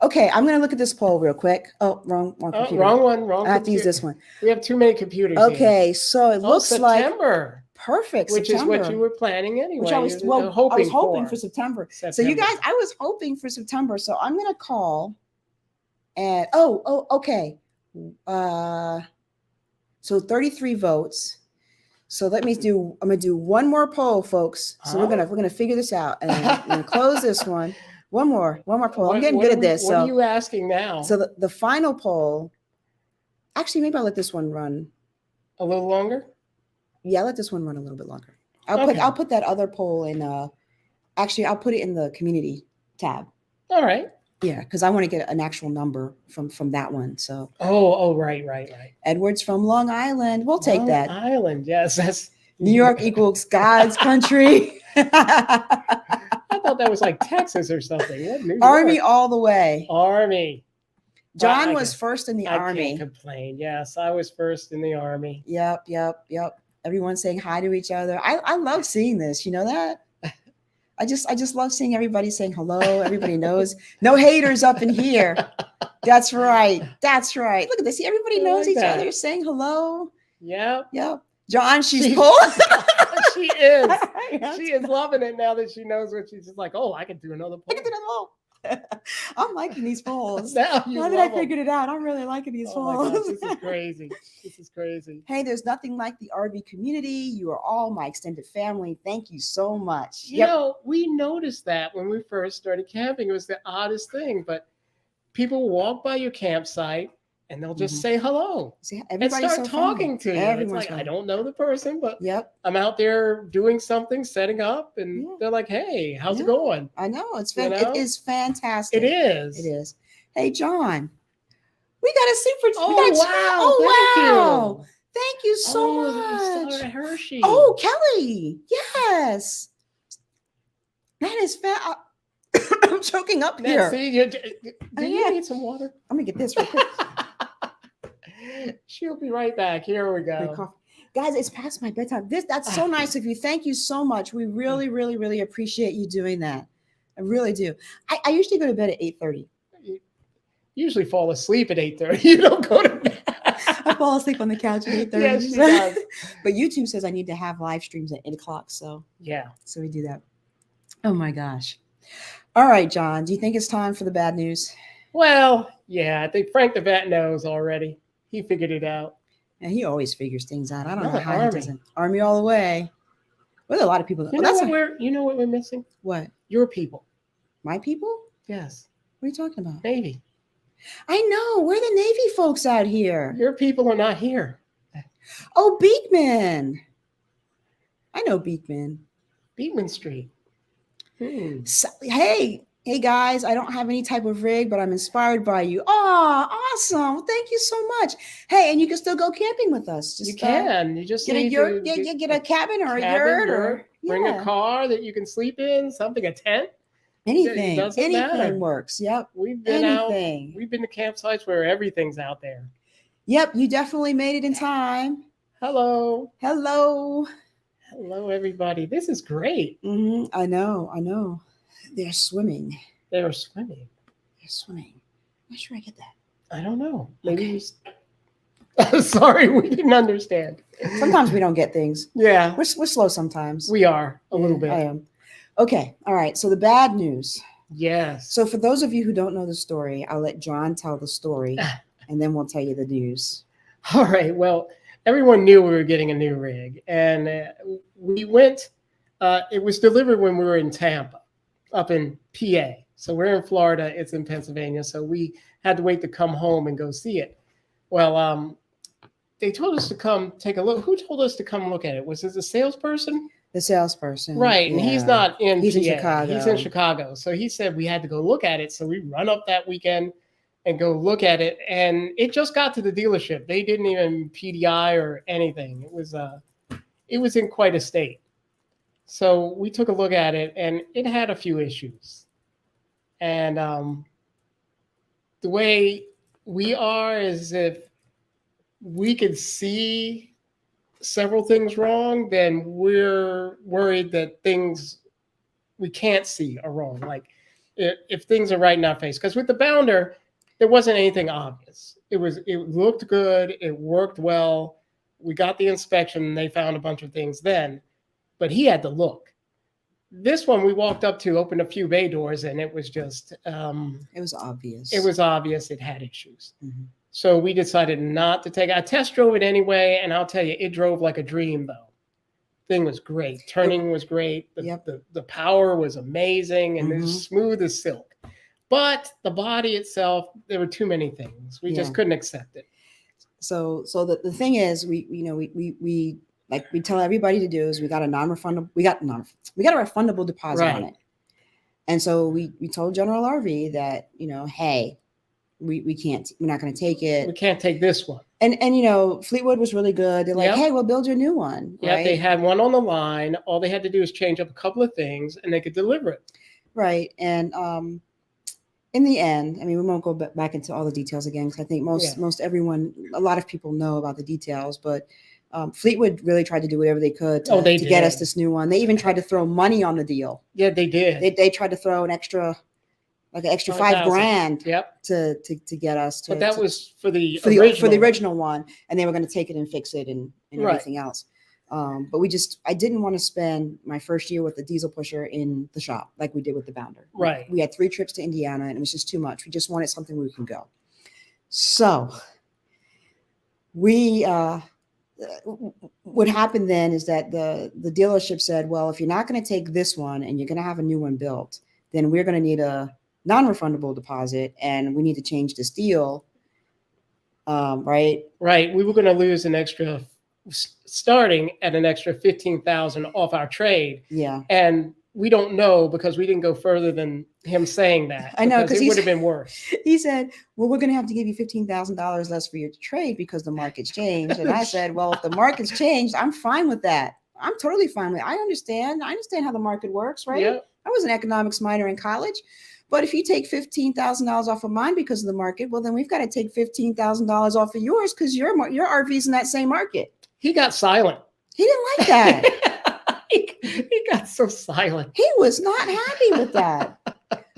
Okay, I'm going to look at this poll real quick. Oh, wrong computer. Wrong one. Wrong I have to use this one. We have too many computers. Okay, here. so it looks September. Like perfect. Which September. is what you were planning anyway. Which I was hoping for September. So you guys, I was hoping for September. So I'm going to call. And okay. So 33 votes. So I'm gonna do one more poll, folks. So we're gonna figure this out, and I'm gonna close this one. One more poll. I'm getting good at this. What are you asking now? So the final poll. Actually, maybe I'll let this one run a little longer. Yeah, let this one run a little bit longer. I'll put that other poll in. Actually, I'll put it in the community tab. All right. Yeah, because I want to get an actual number from that one. So. Oh, right. Edward's from Long Island. We'll take that. Long Island, yes. That's New York equals God's country. I thought that was like Texas or something. Army all the way. Army. John was first in the Army. I can't complain. Yes, I was first in the Army. Yep. Everyone's saying hi to each other. I love seeing this. You know that? I just love seeing everybody saying hello. Everybody knows. No haters up in here. That's right. Look at this. See, everybody knows each other saying hello. Yep. John, she's full. She is. She is loving it now that she knows what she's just like, oh, I can do another poll. I'm liking these polls. Now that I figured it out, I'm really liking these polls. Gosh, this is crazy. Hey, there's nothing like the RV community. You are all my extended family. Thank you so much. You know, we noticed that when we first started camping. It was the oddest thing, but people walk by your campsite and they'll just say hello. And start talking to you. It's like, I don't know the person, but I'm out there doing something, setting up, and they're like, hey, how's it going? I know. It is fantastic. It is. Hey, John, we got a super. Wow. Thank you so much. Hershey. Oh, Kelly. Yes. That is I'm choking up here. See, you need some water? I'm going to get this real quick. She'll be right back. Here we go. Guys, it's past my bedtime. That's so nice of you. Thank you so much. We really, really, really appreciate you doing that. I really do. I usually go to bed at 8:30. You usually fall asleep at 8:30. You don't go to bed. I fall asleep on the couch at 8:30. Yes, she does. But YouTube says I need to have live streams at 8 o'clock. So so we do that. Oh my gosh. All right, John. Do you think it's time for the bad news? Well, yeah. I think Frank the Vet knows already. He figured it out. And he always figures things out. I don't know how he doesn't. Army all the way. Well, a lot of people. You know what we're missing? What? Your people. My people? Yes. What are you talking about? Navy. I know. We're the Navy folks out here. Your people are not here. Oh, Beekman. I know Beekman. Beekman Street. So, hey guys, I don't have any type of rig, but I'm inspired by you. Oh, awesome. Thank you so much. Hey, and you can still go camping with us. You can. You just get a yurt, get a cabin or a yurt or bring a car that you can sleep in, something, a tent. Anything works. Yep. We've been out. We've been to campsites where everything's out there. Yep. You definitely made it in time. Hello, everybody. This is great. I know. They're swimming. Where should I get that? I don't know. Maybe Sorry, we didn't understand. Sometimes we don't get things. Yeah, We're slow sometimes. we are a little bit. I am. Okay. All right. So the bad news. Yes. So for those of you who don't know the story, I'll let John tell the story, and then we'll tell you the news. All right. Well, everyone knew we were getting a new rig, and we went. It was delivered when we were in Tampa, up in PA. So we're in Florida. It's in Pennsylvania. So we had to wait to come home and go see it. Well, they told us to come take a look. Who told us to come look at it? Was it the salesperson? The salesperson. Right. And he's not in He's in PA. Chicago. He's in Chicago. So he said we had to go look at it. So we run up that weekend and go look at it. And it just got to the dealership. They didn't even PDI or anything. It was in quite a state. So we took a look at it, and it had a few issues. And the way we are is if we could see several things wrong, then we're worried that things we can't see are wrong. Like if things are right in our face. Because with the Bounder, there wasn't anything obvious. It looked good. It worked well. We got the inspection, and they found a bunch of things then. But he had to look. This one we walked up to, opened a few bay doors, and it was just... it was obvious. It was obvious it had issues. Mm-hmm. So we decided not to take it. I test drove it anyway, and I'll tell you, it drove like a dream, though. Thing was great. Turning was great. The power was amazing, and it was smooth as silk. But the body itself, there were too many things. We just couldn't accept it. So the thing is, we like we tell everybody to do is we got a refundable deposit on it. And so we told General RV that, hey, we're not going to take it. We can't take this one. And Fleetwood was really good. They're like, hey, we'll build you a new one. Yeah, right? They had one on the line. All they had to do is change up a couple of things, and they could deliver it. Right. And in the end, I mean, we won't go back into all the details again, because I think most everyone, a lot of people know about the details, but Fleetwood really tried to do whatever they could to get us this new one. They even tried to throw money on the deal. Yeah, they did. They tried to throw an extra $5,000 to get us to. But that was for the original one, and they were going to take it and fix it and everything else. But I didn't want to spend my first year with the diesel pusher in the shop like we did with the Bounder. Right. We had 3 trips to Indiana, and it was just too much. We just wanted something where we can go. So what happened then is that the dealership said, well, if you're not going to take this one and you're going to have a new one built, then we're going to need a non-refundable deposit, and we need to change this deal. Right. We were going to lose starting at an extra $15,000 off our trade. Yeah. And we don't know, because we didn't go further than him saying that. I know, because it would have been worse. He said, well, we're going to have to give you $15,000 less for your trade because the market's changed. And I said, well, if the market's changed, I'm fine with that. I'm totally fine with it. I understand how the market works, right? Yep. I was an economics minor in college. But if you take $15,000 off of mine because of the market, well, then we've got to take $15,000 off of yours because your RV's in that same market. He got silent. He didn't like that. He got so silent. He was not happy with that.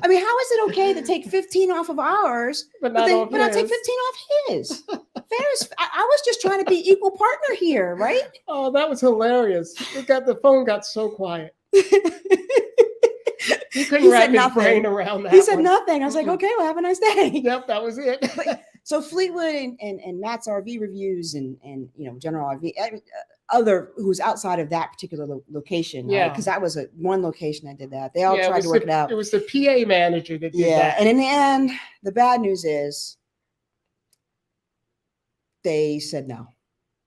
I mean, how is it okay to take 15 off of ours, but I'll take 15 off his? I was just trying to be equal partner here, right? Oh, that was hilarious. The phone got so quiet. He couldn't wrap his brain around that. He said nothing. I was like, okay, well, have a nice day. Yep, that was it. So Fleetwood and Matt's RV reviews and General RV, other who's outside of that particular location, right? Because that was one location that did that. They all tried to work it out. It was the PA manager that did that. And in the end, the bad news is they said no.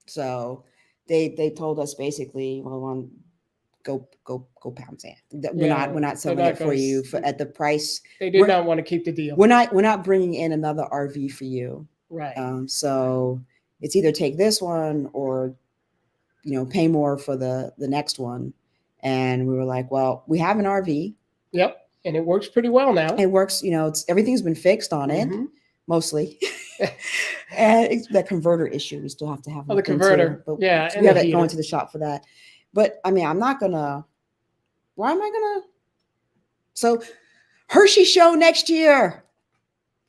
So they told us basically, well, go pound sand. We're not selling it for you at the price. They did not want to keep the deal. We're not bringing in another RV for you. Right. So it's either take this one or pay more for the next one. And we were like, well, we have an RV. Yep. And it works pretty well now. It works, everything's been fixed on it, mostly. And the converter issue, we still have to have. The converter. But we have to go into the shop for that. But I mean, why am I gonna? So Hershey show next year.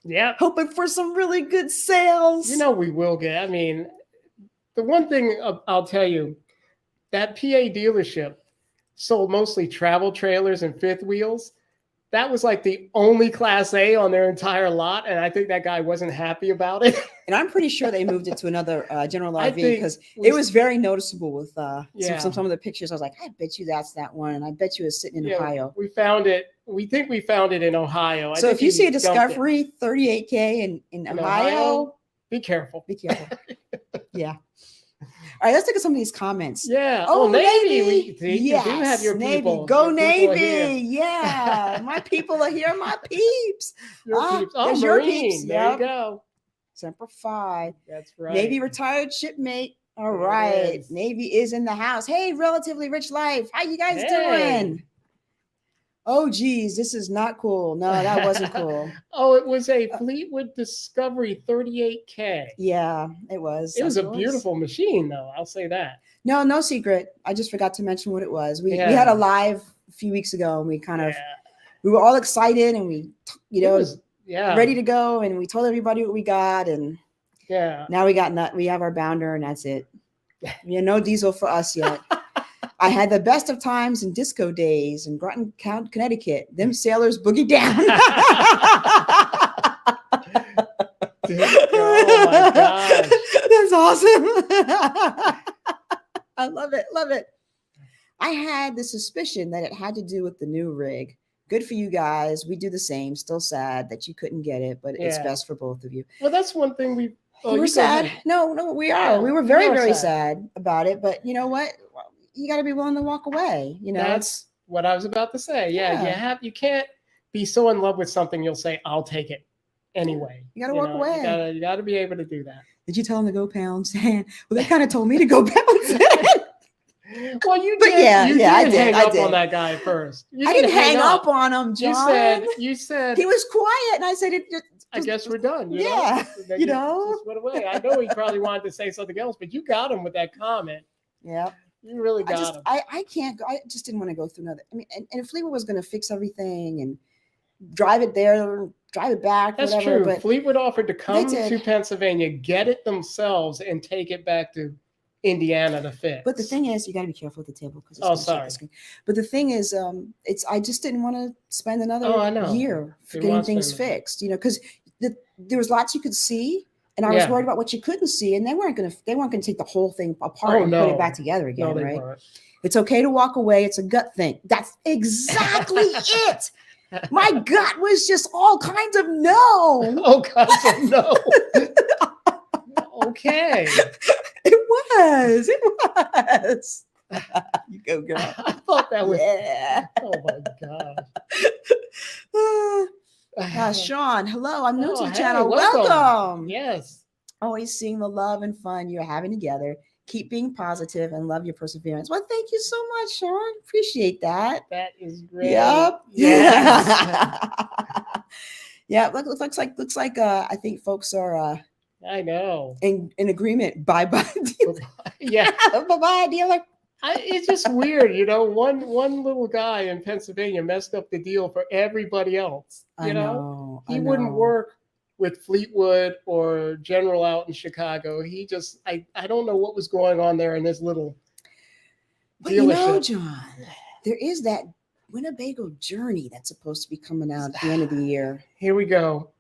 Yeah. Hoping for some really good sales. You know we will get. I mean, the one thing I'll tell you, that PA dealership sold mostly travel trailers and fifth wheels. That was like the only Class A on their entire lot, and I think that guy wasn't happy about it. And I'm pretty sure they moved it to another general I RV think because it was very noticeable with Yeah. some of the pictures. I was like, I bet you that's that one, and I bet you it's sitting in Yeah, Ohio. we found it. We think we found it in Ohio. So if you see a Discovery 38K in Ohio, be careful. be careful. Yeah. All right, let's look at some of these comments. Yeah. Oh, Navy. Yes, You do have your Navy. people. Go Your people are Navy. here. Yeah. My people are here. My peeps. Your peeps. Oh, there's Marine. your peeps. There Yep. you go. Semper Fi. That's right. Navy retired shipmate. All There it right. is. Navy is in the house. Hey, relatively rich life. How you guys Hey. doing? Oh, geez, this is not cool. No, that wasn't cool. Oh, it was a Fleetwood Discovery 38K. Yeah, it was. It was a beautiful machine, though. I'll say that. No secret. I just forgot to mention what it was. We Yeah. had a live a few weeks ago, and we kind of Yeah. we were all excited, and we It was, yeah. ready to go, and we told everybody what we got, and Yeah. now we have our bounder, and that's it. Yeah, no diesel for us yet. I had the best of times in disco days in Groton, Connecticut. Them sailors boogie down. Oh my gosh. That's awesome. I love it. Love it. I had the suspicion that it had to do with the new rig. Good for you guys. We do the same. Still sad that you couldn't get it, but it's Yeah. best for both of you. Well, that's one thing we. Oh, We were you go sad. ahead. No, we are. Yeah, We were we very, are very sad. sad about it. But you know what? You got to be willing to walk away. You know, That's what I was about to say. Yeah, you can't be so in love with something you'll say I'll take it anyway. You gotta walk away. You gotta be able to do that. Did you tell them to go pound sand? Well, they kind of told me to go pound sand. Well, you But did. yeah, you yeah, I did did, hang I up did. on that guy first. You I didn't hang up on him, John. You said He was quiet, and I said, I guess we're done. You Yeah, know? you know. Just went away. I know he probably wanted to say something else, but you got him with that comment. Yeah. You really got him. I can't go. I just didn't want to go through another. I mean, and Fleetwood was going to fix everything and drive it there, drive it back. That's whatever, true. But Fleetwood offered to come did. to Pennsylvania, get it themselves, and take it back to Indiana to fix. But the thing is, you got to be careful with the table because Oh, sorry. But the thing is, I just didn't want to spend another year for getting things fixed. You know, because there was lots you could see. And I was worried about what you couldn't see, and they weren't going to take the whole thing apart and put it back together again, right? Weren't. It's okay to walk away. It's a gut thing. That's exactly it. My gut was just all kinds of no. Oh, kinds of no. Okay. It was. You go, girl. I thought that was. Yeah. Oh my gosh. Sean, hello. I'm new to the hey, channel. welcome. Yes. Always seeing the love and fun you're having together. Keep being positive and love your perseverance. Well, thank you so much, Sean. Appreciate that. That is great. Yep. Yes. Yeah. Looks like I think folks are I know. in agreement. Bye dealer. Yeah. Bye dealer. It's just weird, you know. One little guy in Pennsylvania messed up the deal for everybody else. You know, he wouldn't work with Fleetwood or General out in Chicago. He just, I don't know what was going on there in his little But dealership. you know, John, there is that Winnebago Journey that's supposed to be coming out at the end of the year. Here we go.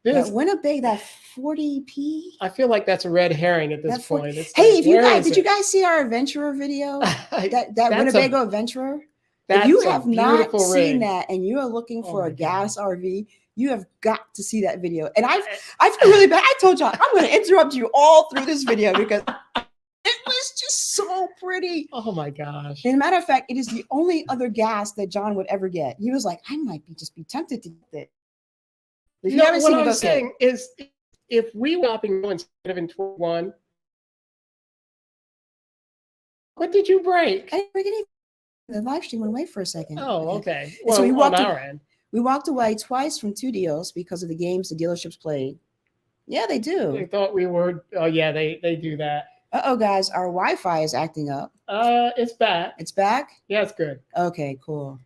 That Winnebago, that 40p. I feel like that's a red herring at this point. Hey, if you guys, did you guys see our Adventurer video? that Winnebago Adventurer? If you have not seen that and you are looking for a gas RV, you have got to see that video. And I feel really bad. I told y'all I'm going to interrupt you all through this video because it was just so pretty. Oh my gosh. As a matter of fact, it is the only other gas that John would ever get. He was like, I might be tempted to get it. If you haven't what seen I'm it, saying is, if we were shopping instead of in 21, what did you break? I didn't break anything. The live stream went away for a second. Oh, okay. Well, so we on our end. We walked away twice from 2 deals because of the games the dealerships played. Yeah, they do. They thought we were. Oh, yeah, they do that. Guys, our Wi-Fi is acting up. It's back. It's back? Yeah, it's good. Okay, cool.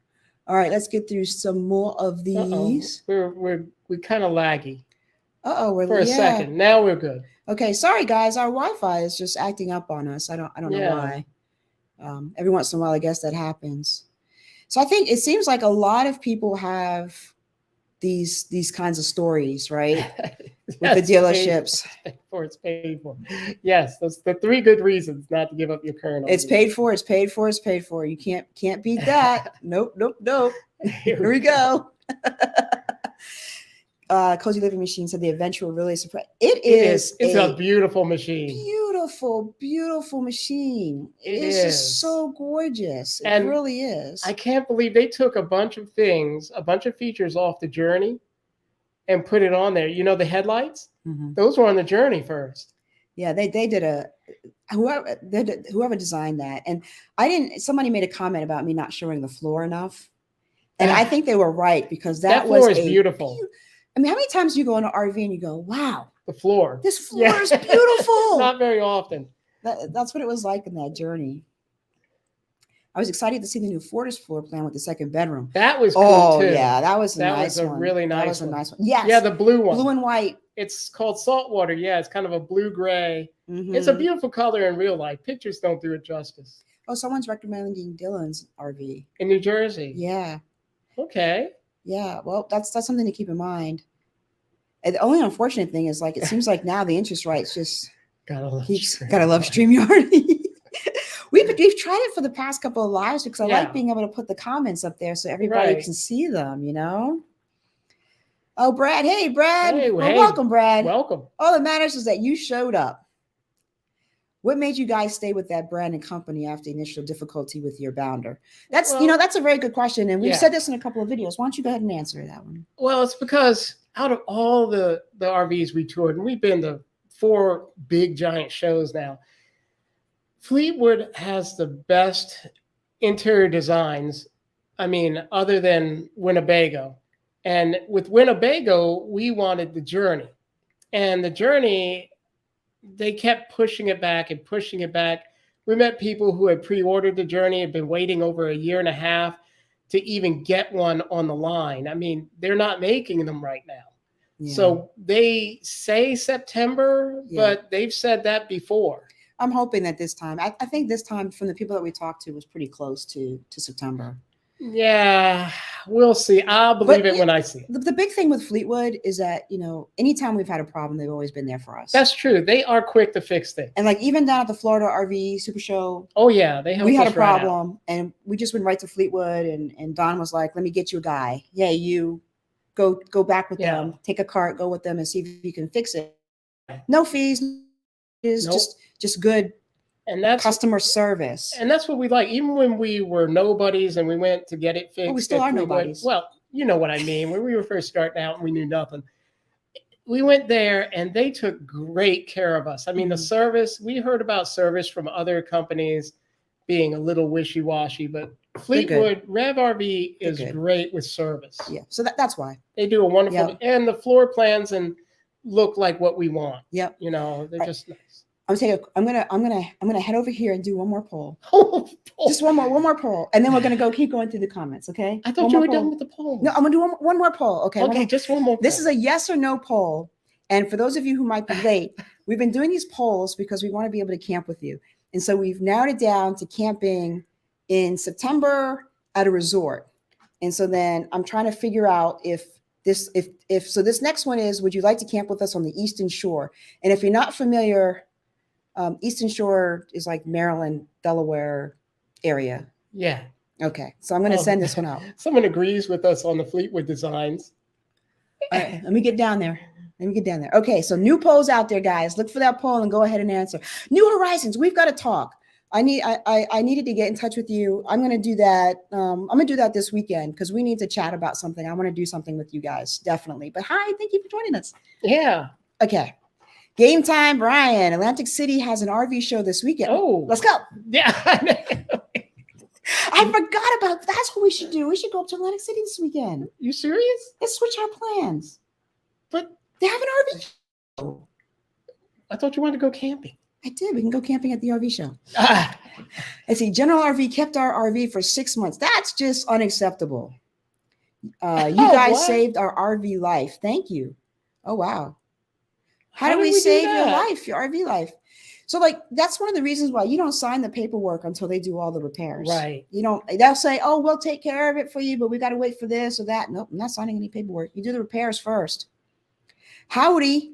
All right, let's get through some more of these. We kind of laggy. Uh-oh, for a second. Now we're good. Okay, sorry guys, our Wi-Fi is just acting up on us. I don't know why. Every once in a while, I guess that happens. So I think it seems like a lot of people have these kinds of stories, right? With the dealerships. It's paid for. Yes, those the 3 good reasons not to give up your current. It's paid for. It's paid for. It's paid for. You can't beat that. Nope. Here we go. Cozy Living Machine said the eventual really surprise. It's a beautiful machine. Beautiful machine. It's just so gorgeous. It really is. I can't believe they took a bunch of features off the Journey and put it on there. You know, the headlights, those were on the Journey first. Yeah, they did whoever designed that. And somebody made a comment about me not showing the floor enough. And I think they were right, because that floor is beautiful. I mean, how many times do you go in an RV and you go, wow, the floor. This floor is beautiful. Not very often. That's what it was like in that Journey. I was excited to see the new Fortis floor plan with the second bedroom. That was cool too. Yeah, that was a nice one. Really nice. That was a nice one. Yes. Yeah, the blue one. Blue and white. It's called saltwater. Yeah, it's kind of a blue-gray. It's a beautiful color in real life. Pictures don't do it justice. Oh, someone's recommending Dylan's RV. In New Jersey. Yeah. Okay. Yeah, well, that's something to keep in mind. And the only unfortunate thing is, like, it seems like now the interest rates just gotta love StreamYard. We've tried it for the past couple of lives because I like being able to put the comments up there so everybody can see them, you know? Oh, Brad. Hey, Brad. Welcome, Brad. Welcome. All that matters is that you showed up. What made you guys stay with that brand and company after initial difficulty with your Bounder? That's a very good question. And we've said this in a couple of videos. Why don't you go ahead and answer that one? Well, it's because out of all the RVs we toured, and we've been to 4 big giant shows now, Fleetwood has the best interior designs. I mean, other than Winnebago. And with Winnebago, we wanted the Journey. And the Journey, they kept pushing it back and pushing it back. We met people who had pre-ordered the Journey, had been waiting over a year and a half to even get one on the line. I mean, they're not making them right now. Yeah. So they say September, but they've said that before. I'm hoping that this time, I think this time from the people that we talked to was pretty close to September. Yeah, we'll see. I'll believe it when I see it. The big thing with Fleetwood is that, you know, anytime we've had a problem, they've always been there for us. That's true. They are quick to fix things. And like even down at the Florida RV Super Show. Oh yeah, we had a problem and we just went right to Fleetwood and Don was like, let me get you a guy. Yeah, you go back with them, take a cart, go with them and see if you can fix it. No fees, just good. And that's customer service. And that's what we like. Even when we were nobodies and we went to get it fixed. Well, we still are nobodies. Well, you know what I mean. When we were first starting out and we knew nothing. We went there and they took great care of us. I mean, the service, we heard about service from other companies being a little wishy-washy, but Fleetwood Rev RV is great with service. Yeah, so that's why. They do a wonderful, and the floor plans and look like what we want. Yep. You know, they're just nice. I'm gonna head over here and do one more poll. Just one more poll, and then we're gonna keep going through the comments. Okay? I thought you were done with the poll. No, I'm gonna do one more poll. Okay. Okay, just one more. This is a yes or no poll, and for those of you who might be late, we've been doing these polls because we want to be able to camp with you, and so we've narrowed it down to camping in September at a resort, and so then I'm trying to figure out if this next one is, would you like to camp with us on the Eastern Shore? And if you're not familiar. Eastern Shore is like Maryland, Delaware area. Yeah. Okay. So I'm going to send this one out. Someone agrees with us on the Fleetwood designs. All right, let me get down there. Okay. So new polls out there, guys. Look for that poll and go ahead and answer. New Horizons. We've got to talk. I needed to get in touch with you. I'm going to do that. I'm going to do that this weekend because we need to chat about something. I want to do something with you guys. Definitely. But hi, thank you for joining us. Yeah. Okay. Game time, Brian. Atlantic City has an RV show this weekend. Oh, let's go. Yeah. I forgot about that's what we should do. We should go up to Atlantic City this weekend. You serious? Let's switch our plans. But they have an RV show. I thought you wanted to go camping. I did. We can go camping at the RV show. I see. General RV kept our RV for 6 months. That's just unacceptable. You guys saved our RV life. Thank you. Oh, wow. How do we do save your that? life, your RV life? So like that's one of the reasons why you don't sign the paperwork until they do all the repairs. Right. You don't, they'll say, oh, we'll take care of it for you, but we got to wait for this or that. Nope, I'm not signing any paperwork. You do the repairs first. Howdy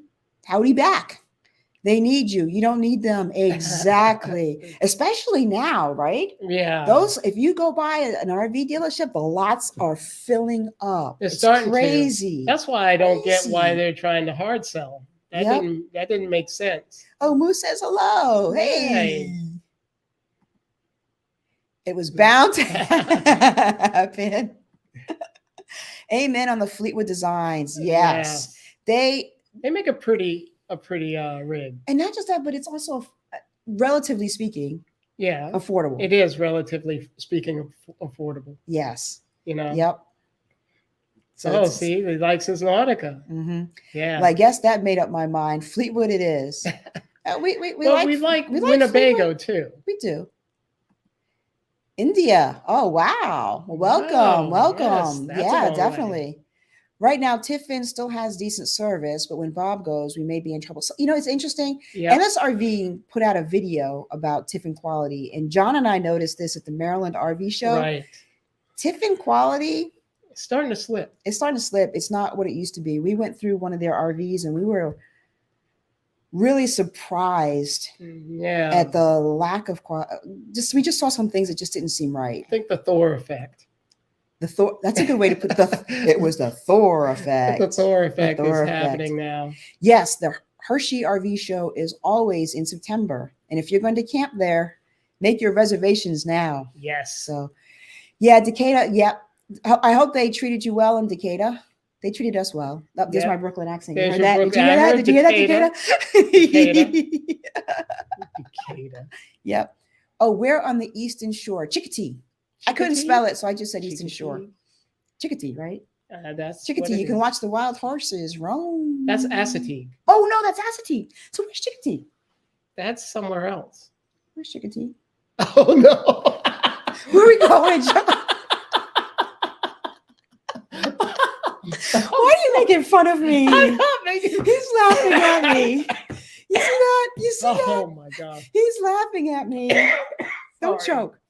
back. They need you. You don't need them. Exactly. Especially now, right? Yeah. Those, if you go by an RV dealership, the lots are filling up. They're It's starting crazy. That's why I don't get why Crazy. they're trying to hard sell. That Yep. didn't make sense. Oh, Moose says hello. Hey. It was bound to happen. Amen on the Fleetwood designs. Yes. They make a pretty rig. And not just that, but it's also relatively speaking, yeah, affordable. It is relatively speaking affordable. Yes. You know. Yep. So see, he likes his Nautica. Mm-hmm. Yeah. Well, I guess that made up my mind. Fleetwood it is. We like Winnebago too. We do. India. Oh wow. Welcome. Welcome. Yes, yeah, definitely. Right now, Tiffin still has decent service, but when Bob goes, we may be in trouble. So, you know, it's interesting. Yep. MSRV put out a video about Tiffin Quality, and John and I noticed this at the Maryland RV show. Right. Tiffin Quality. It's starting to slip. It's starting to slip. It's not what it used to be. We went through one of their RVs, and we were really surprised at the lack of quality. We just saw some things that just didn't seem right. I think the Thor effect. The Thor, that's a good way to put it was the Thor effect. The Thor effect is happening now. Yes, the Hershey RV show is always in September. And if you're going to camp there, make your reservations now. Yes. So yeah, Decatur, yeah. I hope they treated you well in Decatur. They treated us well. There's my Brooklyn accent. You heard that? Did you hear that? Did you hear that, Decatur? Decatur. Yep. Oh, we're on the Eastern Shore. Chickatee. I couldn't spell it, so I just said Eastern Shore. Chickatee, right? That's Chickatee. You can watch the wild horses roam. That's Assateague. Oh no, that's Assateague. So where's Chickatee? That's somewhere else. Where's Chickatee? Oh no. Where are we going, John? Why are you making fun of me? I'm not making. He's laughing at me. You see that? You see that? Oh my God. He's laughing at me. Don't choke.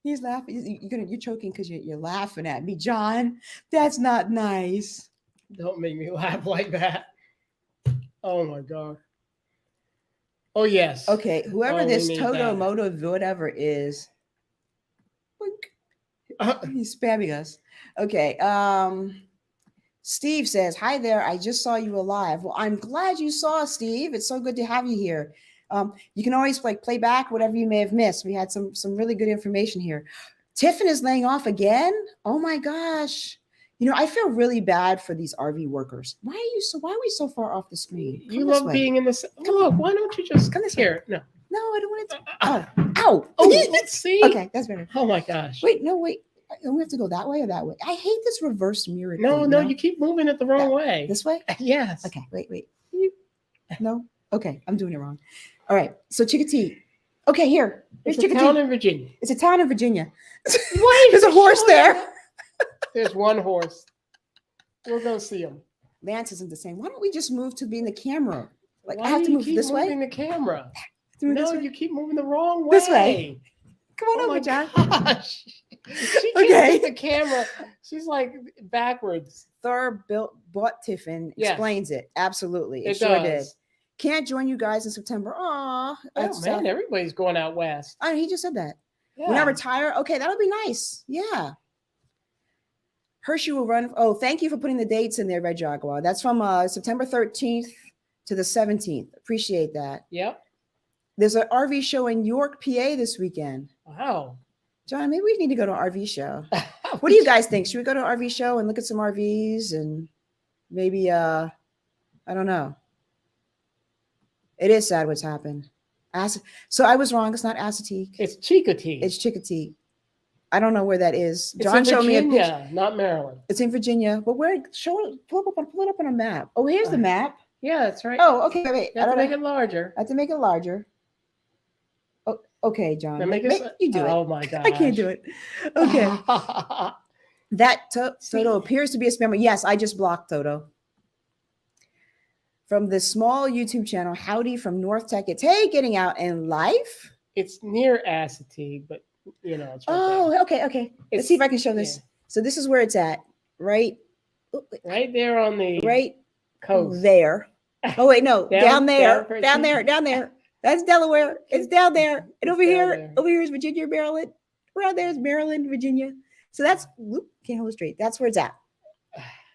He's laughing. You're choking because you're laughing at me, John. That's not nice. Don't make me laugh like that. Oh my God. Oh yes. Okay. Whoever this Toto Moto whatever is, he's spamming us. Okay. Steve says, "Hi there. I just saw you alive." Well, I'm glad you saw us, Steve. It's so good to have you here. You can always play back whatever you may have missed. We had some really good information here. Tiffin is laying off again. Oh my gosh. You know, I feel really bad for these RV workers. Why are we so far off the screen? You love being in this. Look, why don't you just come here? No, I don't want to. Ow. Oh, let's see. Okay, that's better. Oh my gosh. Wait. We have to go that way or that way. I hate this reverse mirror. No, you keep moving it the wrong way. This way? Yes. Okay, wait. No? Okay, I'm doing it wrong. All right, so Chickatee. Okay, here. It's a town in Virginia. It's a town in Virginia. Why? There's a horse there. There's one horse. We'll go see him. Lance isn't the same. Why don't we just move to being the camera? Why I have to move this way. The camera. No, you keep moving the wrong way. This way. Come on over, John. Gosh. She can't the camera. She's like backwards. Thor bought Tiffin. Explains it. Absolutely. It sure does. Did. Can't join you guys in September. Aw. Oh, man, everybody's going out west. Oh, he just said that. Yeah. When I retire, okay, that'll be nice. Yeah. Hershey will run. Oh, thank you for putting the dates in there, Red Jaguar. That's from September 13th to the 17th. Appreciate that. Yep. There's an RV show in York, PA this weekend. Wow. John, maybe we need to go to an RV show. What do you guys think? Should we go to an RV show and look at some RVs and maybe, I don't know. It is sad what's happened. So I was wrong. It's not Assateague. It's Chickatee. It's Chickatee. I don't know where that is. It's John showed me a picture. Not Maryland. It's in Virginia. But where? Pull it up on a map. Oh, here's the map. Yeah, that's right. Oh, okay. Wait. You have to make it larger. I have to make it larger. Oh, okay, John. You do it. Oh my God. I can't do it. Okay. That Toto appears to be a spammer. Yes, I just blocked Toto. from the small YouTube channel, Howdy from North Tech. It's hey, getting out in life. It's near Assateague, but you know, it's right Oh, there. okay, okay. Let's It's, see if I can show this. yeah. So this is where it's at, right? Right there on the Right coast. there. Oh wait, no, down there, for down there, down there. That's Delaware. It's down there. And over here, over here is Virginia, Maryland. Around there is Maryland, Virginia. So that's whoop, can't hold it straight. That's where it's at.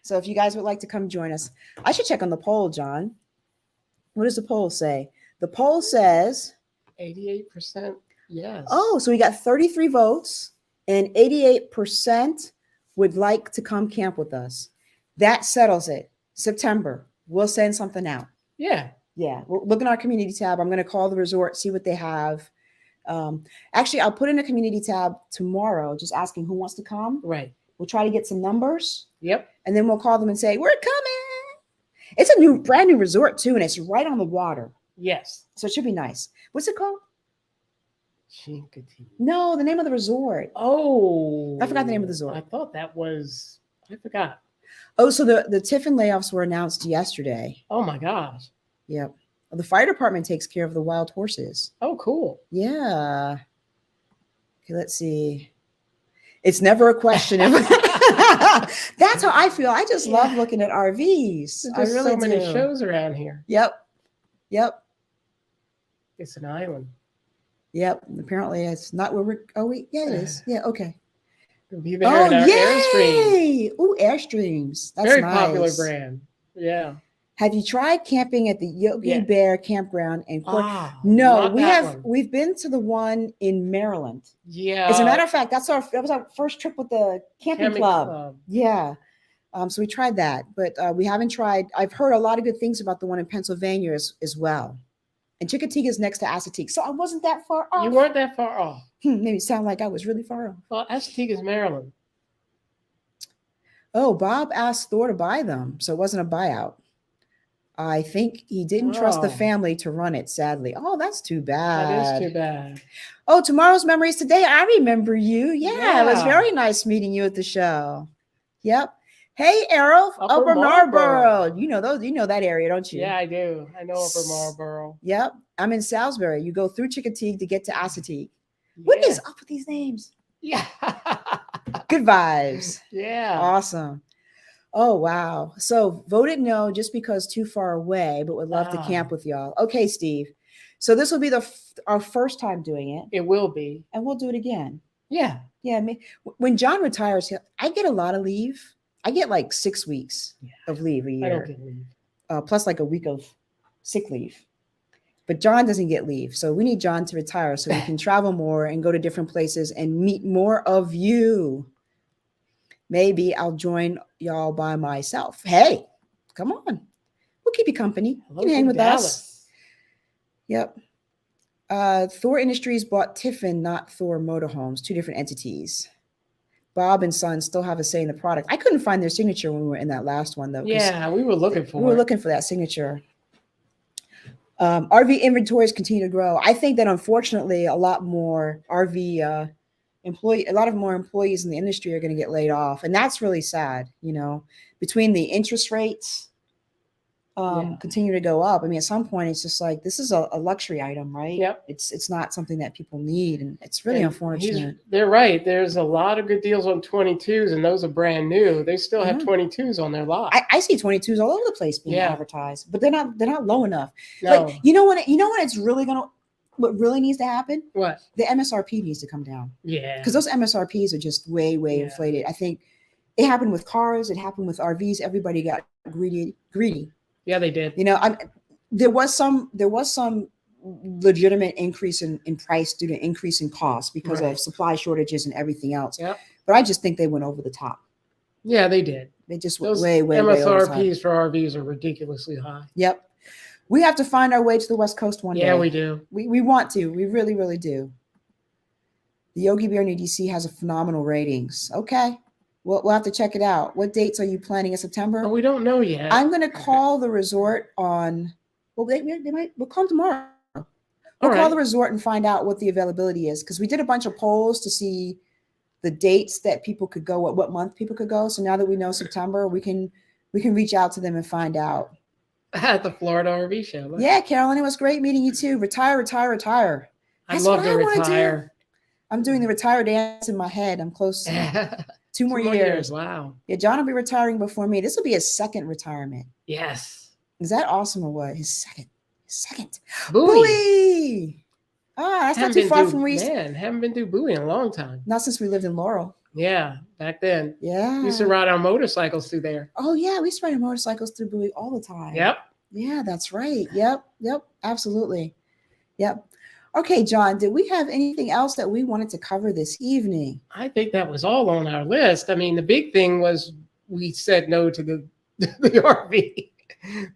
So if you guys would like to come join us, I should check on the poll, John. What does the poll say? The poll says 88%. Yes. Oh, so we got 33 votes and 88% would like to come camp with us. That settles it. September, we'll send something out. Yeah. Yeah. We'll look in our community tab. I'm going to call the resort, see what they have. Actually, I'll put in a community tab tomorrow, just asking who wants to come. Right. We'll try to get some numbers. Yep. And then we'll call them and say, we're coming. It's a brand new resort too. And it's right on the water. Yes. So it should be nice. What's it called? Chincoteague. No, the name of the resort. Oh. I forgot the name of the resort. I thought that was, I forgot. Oh, so the Tiffin layoffs were announced yesterday. Oh my gosh. Yep. The fire department takes care of the wild horses. Oh, cool. Yeah. Okay, let's see. It's never a question of that's how I feel. I just love looking at RVs. There's I really so many do. shows around here. Yep. Yep. It's an island. Yep. Apparently it's not where we're it is. Yeah, okay. We'll be there in our Airstream. Yay! Ooh, Airstreams. That's very nice. popular brand. Yeah. Have you tried camping at the Yogi Bear campground in Court? No, we've been to the one in Maryland. Yeah. As a matter of fact, that was our first trip with the camping club. Yeah. So we tried that, but we haven't tried. I've heard a lot of good things about the one in Pennsylvania as well. And Chincoteague is next to Assateague. So I wasn't that far off. You weren't that far off. Made it sound like I was really far off. Well, Assateague is Maryland. Oh, Bob asked Thor to buy them. So it wasn't a buyout. I think he didn't trust the family to run it, sadly. Oh, that's too bad. That is too bad. Oh, tomorrow's memories today. I remember you. Yeah, it was very nice meeting you at the show. Yep. Hey, Errol, Upper Marlboro. You know that area, don't you? Yeah, I do. I know Upper Marlboro. Yep. I'm in Salisbury. You go through Chincoteague to get to Assateague. Yeah. What is up with these names? Yeah. Good vibes. Yeah. Awesome. Oh, wow. So voted no just because too far away, but would love to camp with y'all. Okay, Steve. So this will be our first time doing it. It will be. And we'll do it again. Yeah. Yeah. When John retires, I get a lot of leave. I get like 6 weeks of leave a year. I don't get leave. Plus like a week of sick leave. But John doesn't get leave. So we need John to retire so we can travel more and go to different places and meet more of you. Maybe I'll join y'all by myself. Hey, come on. We'll keep you company. You can hang with us. Yep. Thor Industries bought Tiffin, not Thor Motorhomes, 2 different entities. Bob and Son still have a say in the product. I couldn't find their signature when we were in that last one, though. Yeah, we were looking for it. We were looking for that signature. RV inventories continue to grow. I think that unfortunately, a lot more employees in the industry are going to get laid off, and that's really sad. Between the interest rates continue to go up. I mean, at some point, it's just like this is a luxury item, right? Yep. It's not something that people need, and it's really unfortunate. They're right. There's a lot of good deals on 22s, and those are brand new. They still have 22s on their lot. I see 22s all over the place being advertised, but they're not low enough. No. Like you know what it's really what really needs to happen? What? The MSRP needs to come down. Yeah. Because those MSRPs are just way inflated. I think it happened with cars. It happened with RVs. Everybody got greedy. Yeah, they did. There was some legitimate increase in price due to increase in cost because of supply shortages and everything else. Yep. But I just think they went over the top. Yeah, they did. They just went way MSRPs for RVs are ridiculously high. Yep. We have to find our way to the West Coast one day. Yeah, we do. We want to. We really, really do. The Yogi Bear in DC has a phenomenal ratings. Okay. We'll have to check it out. What dates are you planning in September? Oh, we don't know yet. I'm going to call the resort on. Well, we'll call them tomorrow. We'll call the resort and find out what the availability is because we did a bunch of polls to see the dates that people could go. What month people could go. So now that we know September, we can reach out to them and find out. At the Florida RV show. Yeah, Carolyn, it was great meeting you too. Retire, retire, retire. I'd love to retire. I'm doing the retire dance in my head. I'm close. 2 more years. Wow. Yeah, John will be retiring before me. This will be his second retirement. Yes. Is that awesome or what? His second. Boogie. Ah, that's not too far from where haven't been through Boogie in a long time. Not since we lived in Laurel. Yeah, back then. Yeah. We used to ride our motorcycles through there. Oh, yeah. We used to ride our motorcycles through Boogie all the time. Yep. Yeah, that's right. Yep. Absolutely. Yep. Okay, John, did we have anything else that we wanted to cover this evening? I think that was all on our list. I mean, the big thing was we said no to the RV.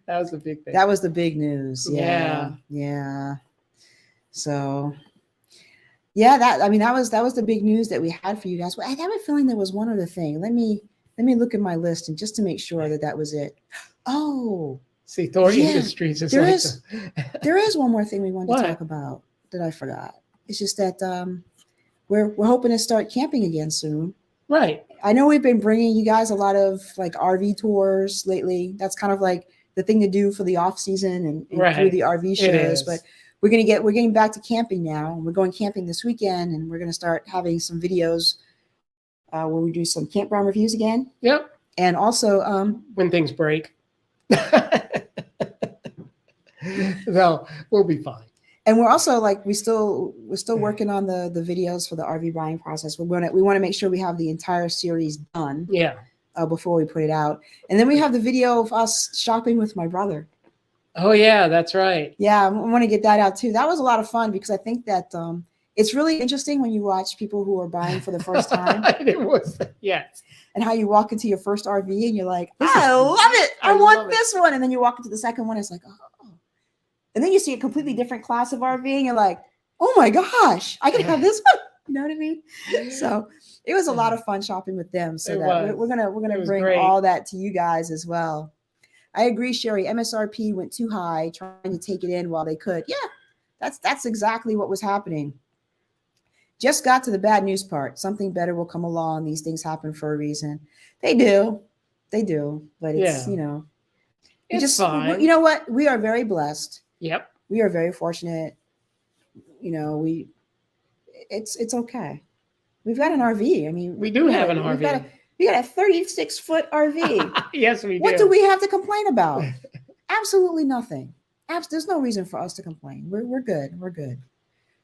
That was the big thing. That was the big news. Yeah. So, yeah, that was the big news that we had for you guys. But I have a feeling there was one other thing. Let me look at my list and just to make sure that was it. Oh, see, Thor Industries is there is one more thing we wanted to talk about that I forgot. It's just that we're hoping to start camping again soon. Right. I know we've been bringing you guys a lot of like RV tours lately. That's kind of like the thing to do for the off season and through the RV shows. But we're getting back to camping now. We're going camping this weekend, and we're going to start having some videos where we do some campground reviews again. Yep. And also when things break. No, we'll be fine. And we're also like we're still working on the videos for the RV buying process. We want to make sure we have the entire series done. Yeah. Before we put it out, and then we have the video of us shopping with my brother. Oh yeah, that's right. Yeah, I want to get that out too. That was a lot of fun because I think that it's really interesting when you watch people who are buying for the first time. It was, yes. And how you walk into your first RV and you're like, I love it. I want this one. And then you walk into the second one, it's like, oh. And then you see a completely different class of RV and you're like, oh my gosh, I can have this one. You know what I mean? So it was a lot of fun shopping with them. So we're gonna bring all that to you guys as well. I agree, Sherri. MSRP went too high, trying to take it in while they could. Yeah, that's exactly what was happening. Just got to the bad news part. Something better will come along. These things happen for a reason. They do. But it's it's fine. You know what? We are very blessed. Yep. We are very fortunate. It's okay. We've got an RV. I mean, we do have an RV. We got a 36-foot RV. Yes, we do. What do we have to complain about? Absolutely nothing. There's no reason for us to complain. We're good. We're good.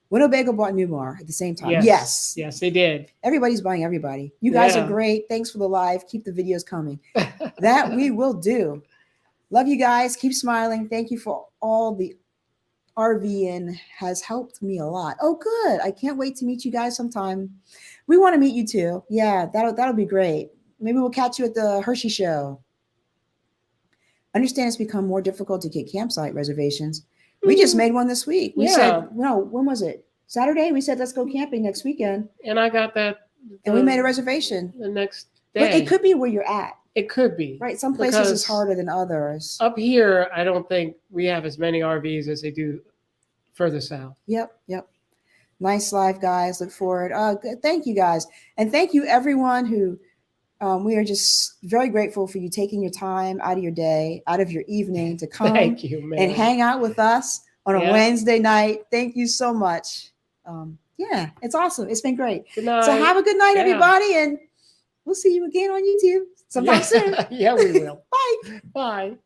Winnebago bought Newmar at the same time. Yes, they did. Everybody's buying everybody. You guys are great. Thanks for the live. Keep the videos coming. That we will do. Love you guys. Keep smiling. Thank you for all the RVing has helped me a lot. Oh, good. I can't wait to meet you guys sometime. We want to meet you too. Yeah, that'll be great. Maybe we'll catch you at the Hershey show. Understand it's become more difficult to get campsite reservations. We just made one this week. We said, when was it? Saturday? We said, let's go camping next weekend. And I got that. And we made a reservation. The next day. But it could be where you're at. It could be. Right. Some places is harder than others. Up here, I don't think we have as many RVs as they do further south. Yep. Nice live, guys. Look forward. Thank you, guys. And thank you, everyone who we are just very grateful for you taking your time out of your day, out of your evening to come Thank you, man. and hang out with us on a Wednesday night. Thank you so much. It's awesome. It's been great. Good night. So have a good night, everybody. And we'll see you again on YouTube sometime soon. Yeah, we will. Bye. Bye.